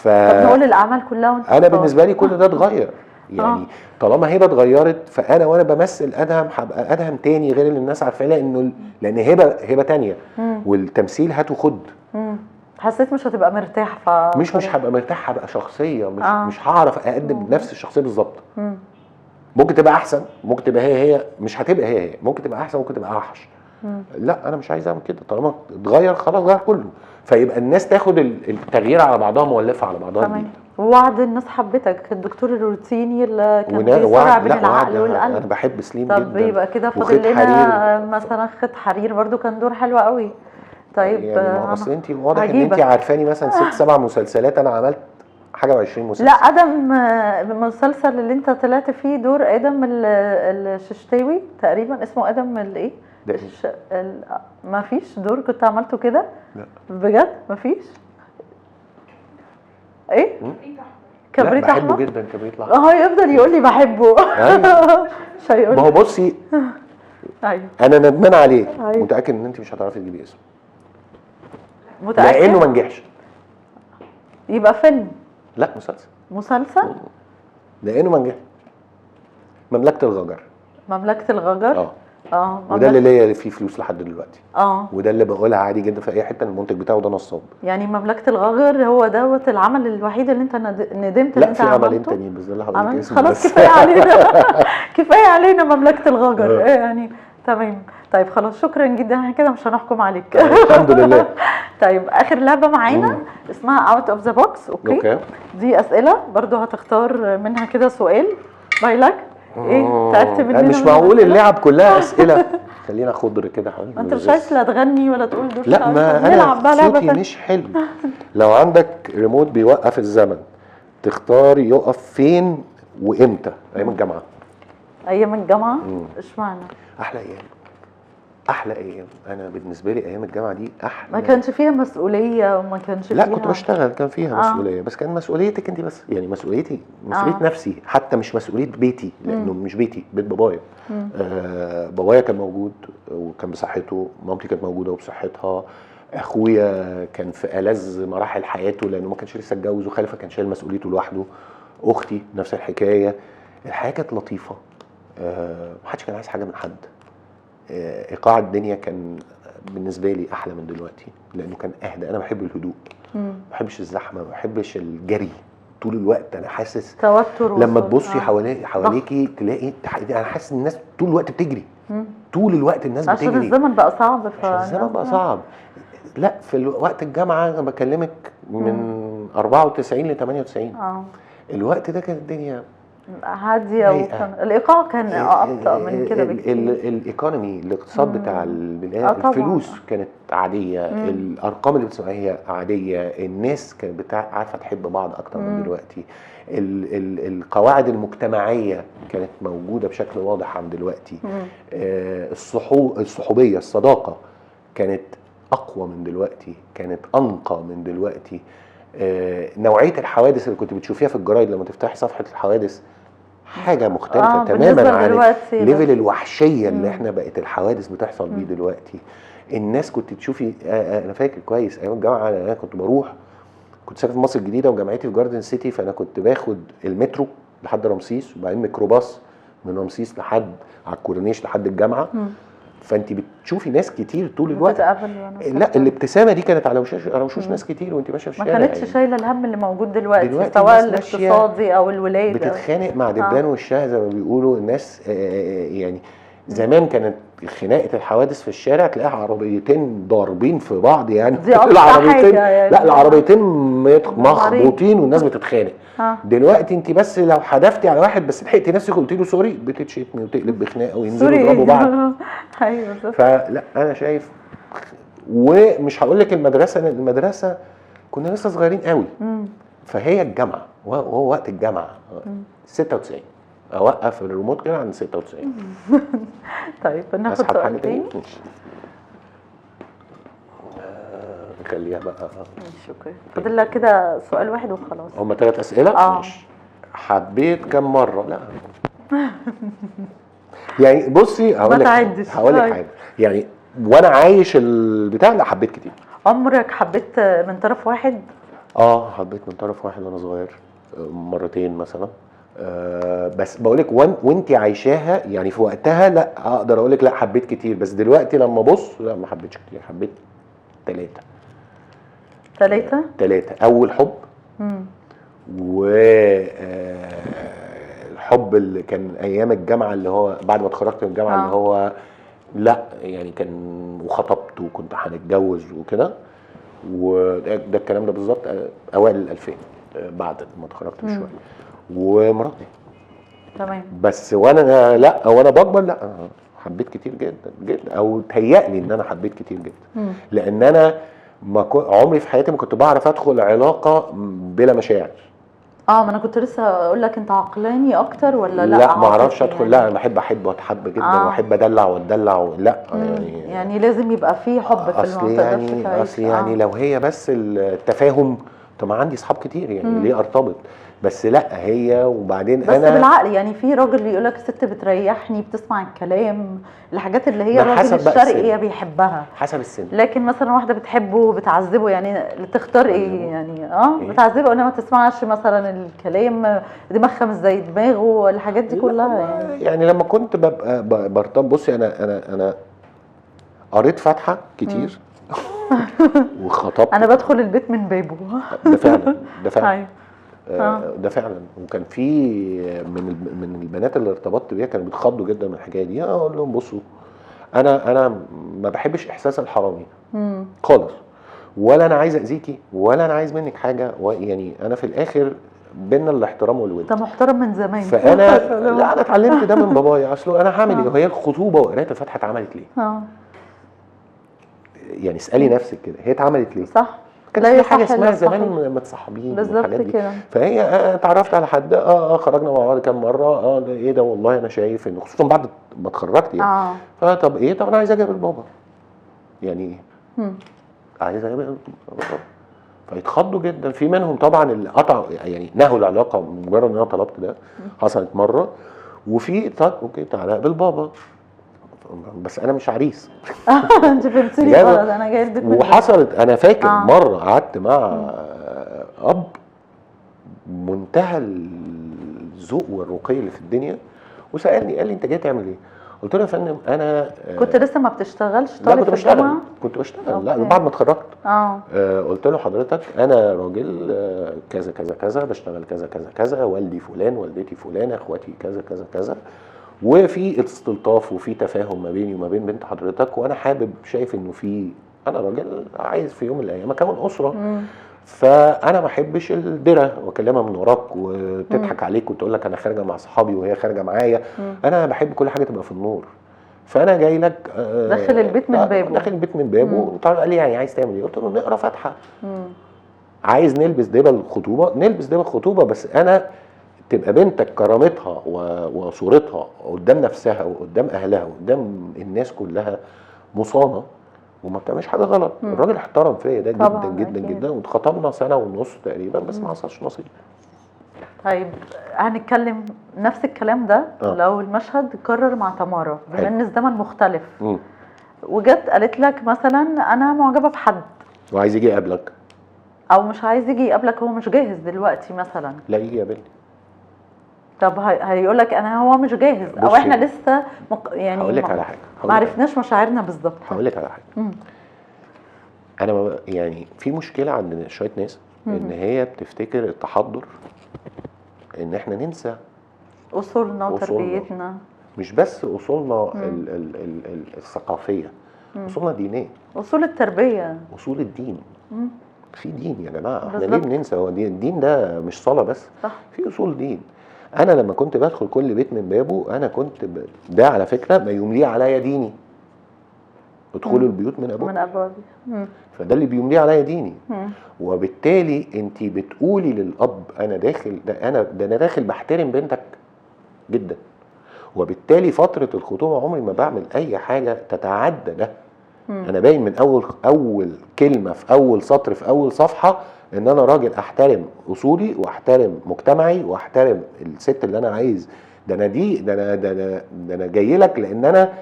طب نقول الاعمال كلها وانت انا بالنسبه لي كل ده اتغير يعني. طالما هبه اتغيرت فانا وانا بمثل ادهم هبقى ادهم تاني غير اللي الناس عارفاه، لان هبه تانيه، والتمثيل هات وخد. حسيت مش هتبقى مرتاح مش هبقى مرتاح، هبقى شخصيه مش هعرف اقدم نفس الشخصيه بالظبط. ممكن تبقى احسن، ممكن تبقى هي مش هتبقى هي ممكن تبقى احسن، ممكن تبقى اوحش. لا انا مش عايز اعمل كده. طالما اتغير خلاص غير كله، فيبقى الناس تاخد التغيير على بعضها مولفه على بعضها جديد. ووعد الناس حبتك الدكتور الروتيني اللي كان بيصارع بين العقل والقلب. انا بحب سليم جدا. طب يبقى كده فاضل لنا مثلا خيط حرير برضو كان دور حلو قوي. طيب يعني اصل انت واضح ان انت عارفاني مثلا 6-7 مسلسلات، انا عملت حاجه و20 مسلسل. لا ادم المسلسل اللي انت طلعت فيه دور ادم الششتاوي تقريبا اسمه ادم الايه؟ ما فيش دور كنت عملته كده؟ لا بجد ما فيش؟ ايه؟ كبريت احمر. بحبه جدا كبريت احمر. يفضل يقول لي بحبه. مش هيقول. ما هو بصي ايوه انا ندمان عليه. متاكد ان انت مش هتعرفي تجيبي اسمه. متاكد لانه ما نجحش. يبقى فيلم؟ لا مسلسل. لانه ما نجحش. مملكه الغجر. مملكه الغجر. وده اللي ليا فيه فلوس لحد دلوقتي. وده اللي بقولها عادي جدا في اي حته، المنتج بتاعه ده نصاب. يعني مملكه الغجر هو دوت العمل الوحيد اللي انت ندمت ان انت عملته؟ لا في عملين تانيين بس ده اللي هقول لك اسمه. خلاص كفايه علينا. كفايه علينا مملكه الغجر يعني. تمام. طيب خلاص شكرا جدا، احنا كده مش هنحكم عليك. الحمد لله. طيب اخر لعبه معانا اسمها اوت اوف ذا بوكس. اوكي دي اسئله برضو هتختار منها كده سؤال بايلك. ايه تعبت مننا؟ مش معقول اللعب كلها اسئله. خلينا خضر كده حبيبي. انت مش عايز لا تغني ولا تقول دور. لا ما انا صوتي مش حلو. لو عندك ريموت بيوقف الزمن تختار يقف فين وامتى؟ ايام الجامعه. ايام الجامعه؟ اشمعنى؟ احلى ايام، احلى ايام. انا بالنسبه لي ايام الجامعه دي احلى. ما كانش فيها مسؤوليه وما كانش فيها. لا كنت بشتغل، كان فيها مسؤوليه، بس كان مسؤوليتك انت بس، يعني مسؤوليه نفسي، حتى مش مسؤوليه بيتي، لانه مش بيتي، بيت بابايا. بابايا كان موجود وكان بصحته، مامتي كانت موجوده وبصحتها، اخويا كان في ألذ مراحل حياته لانه ما كانش لسه اتجوز وخلفه، كان شايل مسؤوليته لوحده. اختي نفس الحكايه. الحياه كانت لطيفه، محدش كان عايز حاجه من حد. ايقاع الدنيا كان بالنسبه لي احلى من دلوقتي، لانه كان اهدى. انا بحب الهدوء، ما بحبش الزحمه، ما بحبش الجري طول الوقت. انا حاسس توتر لما تبصي حواليكي تلاقي، انا حاسس ان الناس طول الوقت بتجري، طول الوقت الناس بتجري عشان الزمن بقى صعب. عشان الزمن بقى صعب. لا في وقت الجامعه انا بكلمك من 94 ل 98. الوقت ده كانت الدنيا هاديه، وكان الايقاع كان ابطا من كده بكتير. الايكونومي، الاقتصاد بتاع الفلوس كانت عاديه، الارقام اللي بتسمعها هي عاديه، الناس كانت عارفه تحب بعض اكتر من دلوقتي، القواعد المجتمعيه كانت موجوده بشكل واضح عن دلوقتي. الصحوبيه، الصداقه كانت اقوى من دلوقتي، كانت انقى من دلوقتي. نوعيه الحوادث اللي كنت بتشوفيها في الجرايد لما تفتحي صفحه الحوادث حاجه مختلفه تماما عن ليفل الوحشيه اللي احنا بقت الحوادث بتحصل بيه دلوقتي. الناس كنت تشوفي، انا فاكر كويس ايام الجامعه، انا كنت بروح، كنت ساكن في مصر الجديده وجامعتي في جاردن سيتي، فانا كنت باخد المترو لحد رمسيس، وبعدين ميكروباص من رمسيس لحد على الكورنيش لحد الجامعه. فانت بتشوفي ناس كتير طول الوقت. لا الابتسامه دي كانت على وشوش ناس كتير وانت ماشيه في الشارع، ما كانتش شايله الهم اللي موجود دلوقتي سواء الاقتصادي او الولاده. بتتخانق مع دبان وشها زي ما بيقولوا الناس. يعني زمان كانت خناقه الحوادث في الشارع تلاقيها عربيتين ضاربين في بعض، يعني العربيتين يعني. لا العربيتين مخبوطين والناس بتتخانق. دلوقتي انت بس لو حدفتي على واحد بس لحقتي نفسك وقلتي له سوري، بتتشتمي وتقلب بخناقه وينزلوا يضربوا بعض. ايوه بالظبط. فلا انا شايف، ومش هقول لك المدرسه كنا لسه صغيرين قوي، فهي الجامعه وهو وقت الجامعه 96 اوقف الريموت كده عند 96. طيب ناخد سؤال تاني. نخليها بقى. شكرا. فاضل لك كده سؤال واحد وخلاص. هم 3 اسئله. ماشي. حبيت كم مره؟ لا يعني بصي هقول لك حاجه، يعني وانا عايش البتاع، لا حبيت كتير. عمرك حبيت من طرف واحد؟ حبيت من طرف واحد وانا صغير مرتين مثلا. بس بقول لك وانت عايشاها يعني في وقتها لا اقدر اقول لك لا حبيت كتير، بس دلوقتي لما ابص لا ما حبيتش كتير، حبيت 3. 3 اول حب، و الحب اللي كان ايام الجامعه اللي هو بعد ما اتخرجت من الجامعه اللي هو لا يعني كان وخطبت وكنت هنتجوز وكده، وده الكلام ده بالظبط اوائل 2000 بعد ما اتخرجت بشويه، ومراتي. تمام. بس وانا بكبر لا حبيت كتير جدا جدا، او تهيألي ان انا حبيت كتير جدا. لان انا عمري في حياتي ما كنت بعرف ادخل علاقه بلا مشاعر. ما انا كنت لسه اقول لك انت عقلاني اكتر ولا لا؟ لا ما اعرفش ادخل يعني. لا انا بحب واتحب جدا واحب ادلع واتدلع. لا يعني لازم يبقى في حب في الموضوع. اصل يعني لو هي بس التفاهم، طب ما عندي اصحاب كتير يعني ليه ارتبط؟ بس لا هي وبعدين بس انا بالعقل يعني في راجل بيقول لك الست بتريحني، بتسمع الكلام، الحاجات اللي هي الراجل الشرقي بيحبها حسب السن. لكن مثلا واحده بتحبه وبتعذبه، يعني تختار ايه يعني؟ بتعذبه انما ما تسمعش مثلا الكلام، دماغها مش زي دماغه، الحاجات دي كلها يعني لما كنت ببقى برتبط. بصي انا قريت فاتحه كتير وخطبت. انا بدخل البيت من بابه. ده فعلا ده فعلا. وكان في من البنات اللي ارتبطت بيها كانوا بيتخضوا جدا من الحكايه دي. اقول لهم بصوا انا ما بحبش احساس الحرامي خالص، ولا انا عايز اذيكي ولا انا عايز منك حاجه، يعني انا في الاخر بينا الاحترام والود. انت محترم من زمان. فانا لا انا اتعلمت ده من بابايا. اصله انا هعمل ايه؟ هي الخطوبه وقرايه الفاتحه اتعملت ليه؟ يعني اسالي نفسك كده، هي اتعملت ليه؟ صح. كانش لا في حاجه يصح اسمها إلا زمان الصحيح. متصاحبين بالظبط والحاجات دي. كده. فهي اتعرفت على حد، خرجنا مع بعض كام مره، ده ايه ده والله انا شايف انه خصوصا بعد ما اتخرجت يعني. فطب ايه، طب انا عايز اجيب بابا. يعني ايه؟ عايز اجيب بابا. فيتخضوا جدا. في منهم طبعا اللي قطع يعني نهوا العلاقه مجرد ان انا طلبت ده، حصلت مره. وفي طب اوكي تعالى قابل بابا، بس انا مش عريس. انت فهمتني غلط، انا جاي البيت من وحصلت انا فاكر مره قعدت مع اب منتهى الذوق والرقي اللي في الدنيا، وسالني قال لي انت جاي تعمل ايه؟ قلت له يا فندم انا كنت لسه ما بتشتغلش لا طالب كنت في الجامعه؟ كنت بشتغل لا بعد ما اتخرجت. قلت له حضرتك انا راجل كذا كذا كذا، بشتغل كذا كذا كذا، والدي فلان، والدتي فلانه، اخواتي كذا كذا كذا، وفي استلطاف وفي تفاهم ما بيني وما بين بنت حضرتك، وانا حابب شايف انه في انا راجل عايز في يوم من الايام اكون اسره. فانا ما احبش الدره واكلمها من وراك وتضحك عليك وتقول لك انا خارجه مع اصحابي وهي خارجه معايا. انا بحب كل حاجه تبقى في النور. فانا جاي لك داخل البيت من بابه. داخل البيت من بابه. قال لي يعني عايز تعمل ايه؟ قلت له نقرا فاتحه. عايز نلبس دبل الخطوبه نلبس دبل الخطوبه، بس انا تبقى بنتك كرامتها وصورتها قدام نفسها وقدام اهلها وقدام الناس كلها مصانه وما بتعملش حاجه غلط. الراجل احترم فيا ده جدا جدا جدا، واتخطبنا سنه ونص تقريبا بس ما حصلش نصيب. طيب هنتكلم نفس الكلام ده لو المشهد اتكرر مع تمارا بما ان الزمن مختلف، وجت قالت لك مثلا انا معجبه بحد وعايز يجي يقابلك، او مش عايز يجي يقابلك، هو مش جاهز دلوقتي مثلا، لا يجي يقابلني. طب هيقول لك هو مش جاهز او احنا لسه يعني هقول لك على حاجه، ما عرفناش مشاعرنا بالظبط. هقول لك على حاجه. انا يعني في مشكله عند شويه ناس ان هي بتفتكر التحضر ان احنا ننسى اصولنا وتربيتنا، مش بس اصولنا الثقافيه، اصولنا الدينيه، اصول التربيه، اصول الدين. في دين يا جماعه، احنا ليه بننسى؟ هو الدين ده مش صلاه بس، صح. في اصول دين. انا لما كنت بدخل كل بيت من بابه انا كنت ده على فكره ما يمليه عليا ديني. ادخلوا البيوت من ابواب، فده اللي بيمليه عليا ديني. وبالتالي انت بتقولي للاب انا داخل ده انا داخل بحترم بنتك جدا، وبالتالي فتره الخطوبه عمري ما بعمل اي حاجه تتعدى ده. انا باين من اول كلمه في اول سطر في اول صفحه ان انا راجل احترم اصولي واحترم مجتمعي واحترم الست اللي انا عايز. ده انا جاي لك لان انا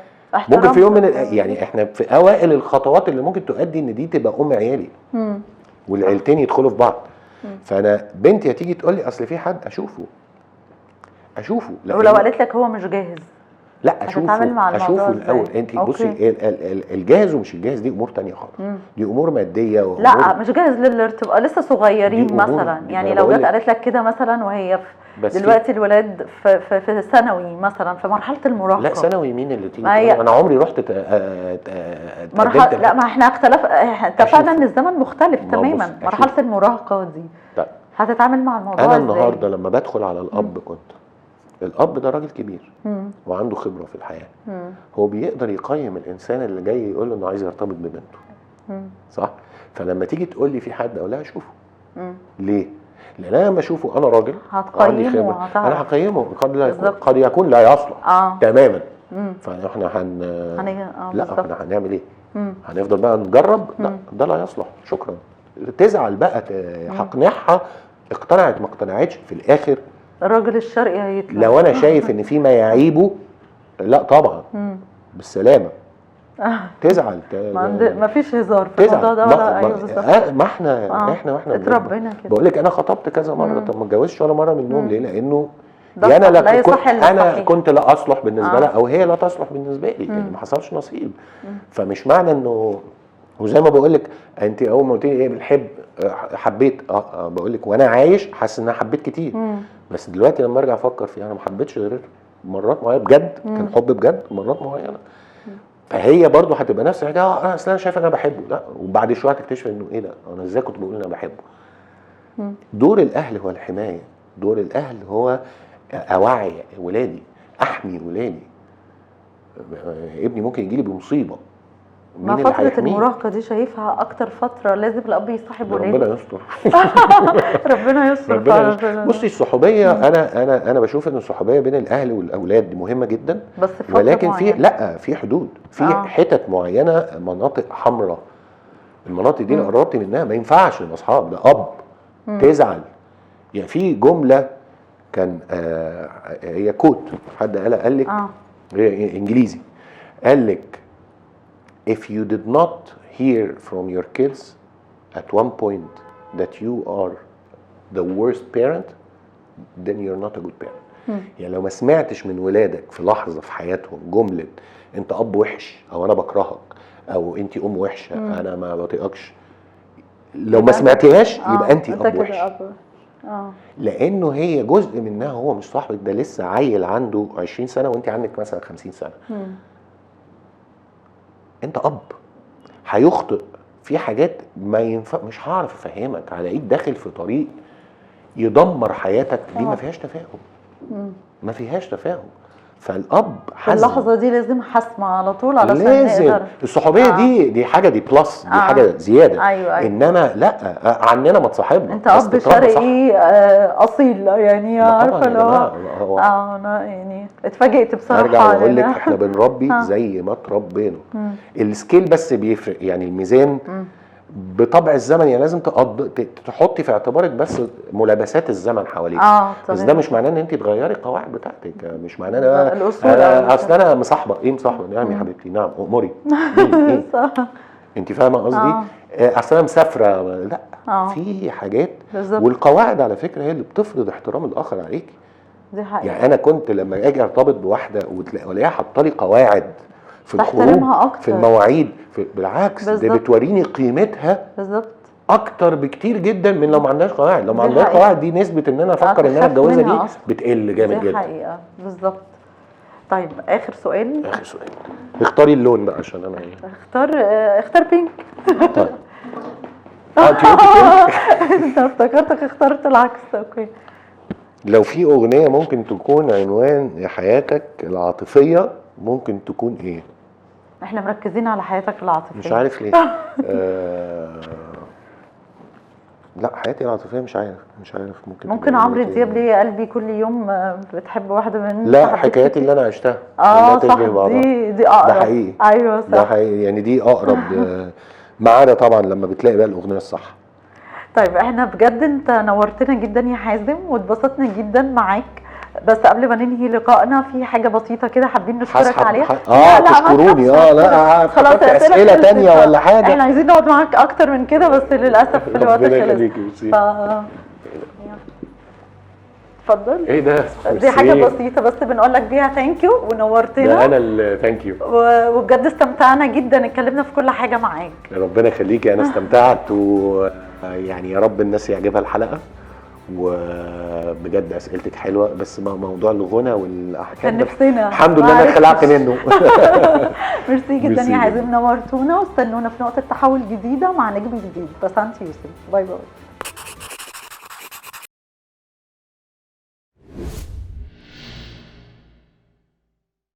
ممكن في يوم من يعني احنا في اوائل الخطوات اللي ممكن تؤدي ان دي تبقى عيالي والعيلتين يدخلوا في بعض. فانا بنتي هتيجي تقول لي اصل في حد اشوفه ولو قالت لك هو مش جاهز لا اشوفه الاول. انت بصي الجاهز ومش الجاهز دي امور تانية خالص. دي امور ماديه لا مش جاهز للارتباط، لسه صغيرين مثلا. يعني لو جت قالت لك كده مثلا وهي دلوقتي الولاد في ثانوي مثلا في مرحله المراهقه. لا ثانوي مين اللي تيجي؟ انا عمري رحت مرحله لا ما احنا اتفقنا ان الزمن مختلف تماما. مرحله المراهقه دي طيب هتتعامل مع الموضوع انا النهارده لما بدخل على الاب كنت الاب ده راجل كبير وعنده خبره في الحياه. هو بيقدر يقيم الانسان اللي جاي يقول له انه عايز يرتبط ببنته، صح؟ فلما تيجي تقول لي في حد اقول لها اشوفه. ليه؟ لان انا لما اشوفه انا راجل عندي خبره انا هقيمه. قد يكون لا يصلح تماما. فاحنا لا احنا هنعمل ايه؟ هنفضل بقى نجرب؟ لا ده لا يصلح، شكرا. تزعل بقى هقنعها، اقتنعت ما اقتنعتش في الاخر الراجل الشرقي هيطلع. لو انا شايف ان في ما يعيبه لا طبعا بالسلامه. تزعل ما فيش هزار في الموضوع ده ولا ايوه بالظبط. ما احنا اتربينا كده. بقول لك انا خطبت كذا مره. طب ما اتجوزش ولا مره منهم ليه؟ لانه انا كنت لا اصلح بالنسبه لها او هي لا تصلح بالنسبه لي، يعني ما حصلش نصيب. فمش معنى انه وزي ما بقول لك انت اول ما قلت لي ايه بنحب حبيت بقول لك وانا عايش حاسس ان انا حبيت كتير. بس دلوقتي لما ارجع افكر فيها انا ما حبيتش غير مرات معينه بجد، كان حب بجد مرات معينه. فهي برضو هتبقى نفس الحاجه. اصل انا شايف انا بحبه، لا وبعد شويه هتكتشف انه ايه ده انا ازاي كنت بقول انا بحبه. دور الاهل هو الحمايه، دور الاهل هو اوعي ولادي، احمي ولادي. ابني ممكن يجي لي بمصيبه ما اللي فترة هيحميه؟ المراهقة دي شايفها أكتر فترة لازم الأب يصاحب ولاده. ربنا يستر. ربنا يستر ربنا فعلا. يستر. بصي الصحوبيه، انا بشوف ان الصحوبيه بين الاهل والاولاد دي مهمه جدا، بس في فترة ولكن في معينة. لا في حدود، في حتت معينه، مناطق حمراء، المناطق دي لو قربت منها ما ينفعش نبقى اصحاب، ده اب تزعل. يعني في جمله كان هي كوت حد قال لك هي انجليزي، قال لك if you did not hear from your kids at one point that you are the worst parent then you're not a good parent. يعني لو ما سمعتش من ولادك في لحظة في حياتهم جملة انت اب وحش، او انا بكرهك، او انت ام وحشة، انا ما بطيقكش، لو ما سمعتيهاش يبقى انت اب وحش. لانه هي جزء منها، هو مش صاحبك، ده لسه عيل عنده 20 سنة وانت عندك مثلا 50 سنة. انت اب هيخطئ في حاجات ما ينفع، مش هعرف افهمك، هلاقيك داخل في طريق يدمر حياتك، دي ما فيهاش تفاهم، ما فيهاش تفاهم. فالاب في اللحظه دي لازم حسمه على طول علشان لازم نقدر. الصحوبيه دي حاجه، دي بلس، دي حاجه زياده. أيوة. انما لا عننا ما تصاحبنا، انت اب شرقي اصيل يعني، عارفه لو انا يعني اتفاجئت بصراحه. ارجع واقول لك احنا بنربي زي ما اتربينا. السكيل بس بيفرق، يعني الميزان بطبع الزمن، يعني لازم تحطي في اعتبارك بس ملابسات الزمن حواليك. بس ده مش معناه ان انت تغيري القواعد بتاعتك، مش معناه ان اصل انا مصاحبه. ايه مصاحبه؟ نعم يا حبيبتي، نعم اموري. انت فاهمه قصدي؟ اصل انا مسافره، لا في حاجات بالزبط. والقواعد على فكره هي اللي بتفرض احترام الاخر عليك. دي حقيقة. يعني انا كنت لما اجي ارتبط بواحده والاقيها حاطه لي قواعد في الخروج، في المواعيد، بالعكس بالزبط. ده بتوريني قيمتها بالظبط اكتر بكتير جدا من لو ما عندهاش قواعد. لو ما عندهاش قواعد دي نسبه ان انا افكر ان انا اتجوزها دي بتقل جامد جدا. دي حقيقه بالظبط. طيب اخر سؤال. اختاري اللون بقى عشان انا اختار بينك. طيب انت افتكرتك اخترت العكس. اوكي. لو في اغنيه ممكن تكون عنوان حياتك العاطفيه ممكن تكون ايه؟ احنا مركزين على حياتك العاطفيه، مش عارف ليه. لا حياتي العاطفيه مش عارف ممكن عمرو دياب ليه قلبي كل يوم بتحب واحده من لا حكاياتي اللي انا عشتها صح، دي اقرب. ده حقيقي. ايوه صح، ده حقيقي، يعني دي اقرب معانا طبعا لما بتلاقي بقى الاغنيه الصح. طيب احنا بجد انت نورتنا جدا يا حازم، واتبسطنا جدا معاك. بس قبل ما ننهي لقائنا في حاجه بسيطه كده حابين نشكرك عليها. تشكروني. لا خلاص اسئله تانية ولا حاجه. احنا عايزين نقعد معاك اكتر من كده بس للاسف الوقت خلص. اتفضل. ايه ده؟ دي حاجه بسيطه بس بنقول لك بيها ثانك يو ونورتنا. ده انا اللي ثانك يو، وبجد استمتعنا جدا، اتكلمنا في كل حاجه معاك. ربنا يخليكي، انا استمتعت، ويعني يا رب الناس يعجبها الحلقه، وبجد اسئلتك حلوه. بس موضوع الغنى والاحكام ده الحمد لله انا خلعت منه. ميرسي جدا يا حازم، نورتونا، واستنونا في نقطه تحول جديده مع نجم جديد. بسنت يوسف، باي باي.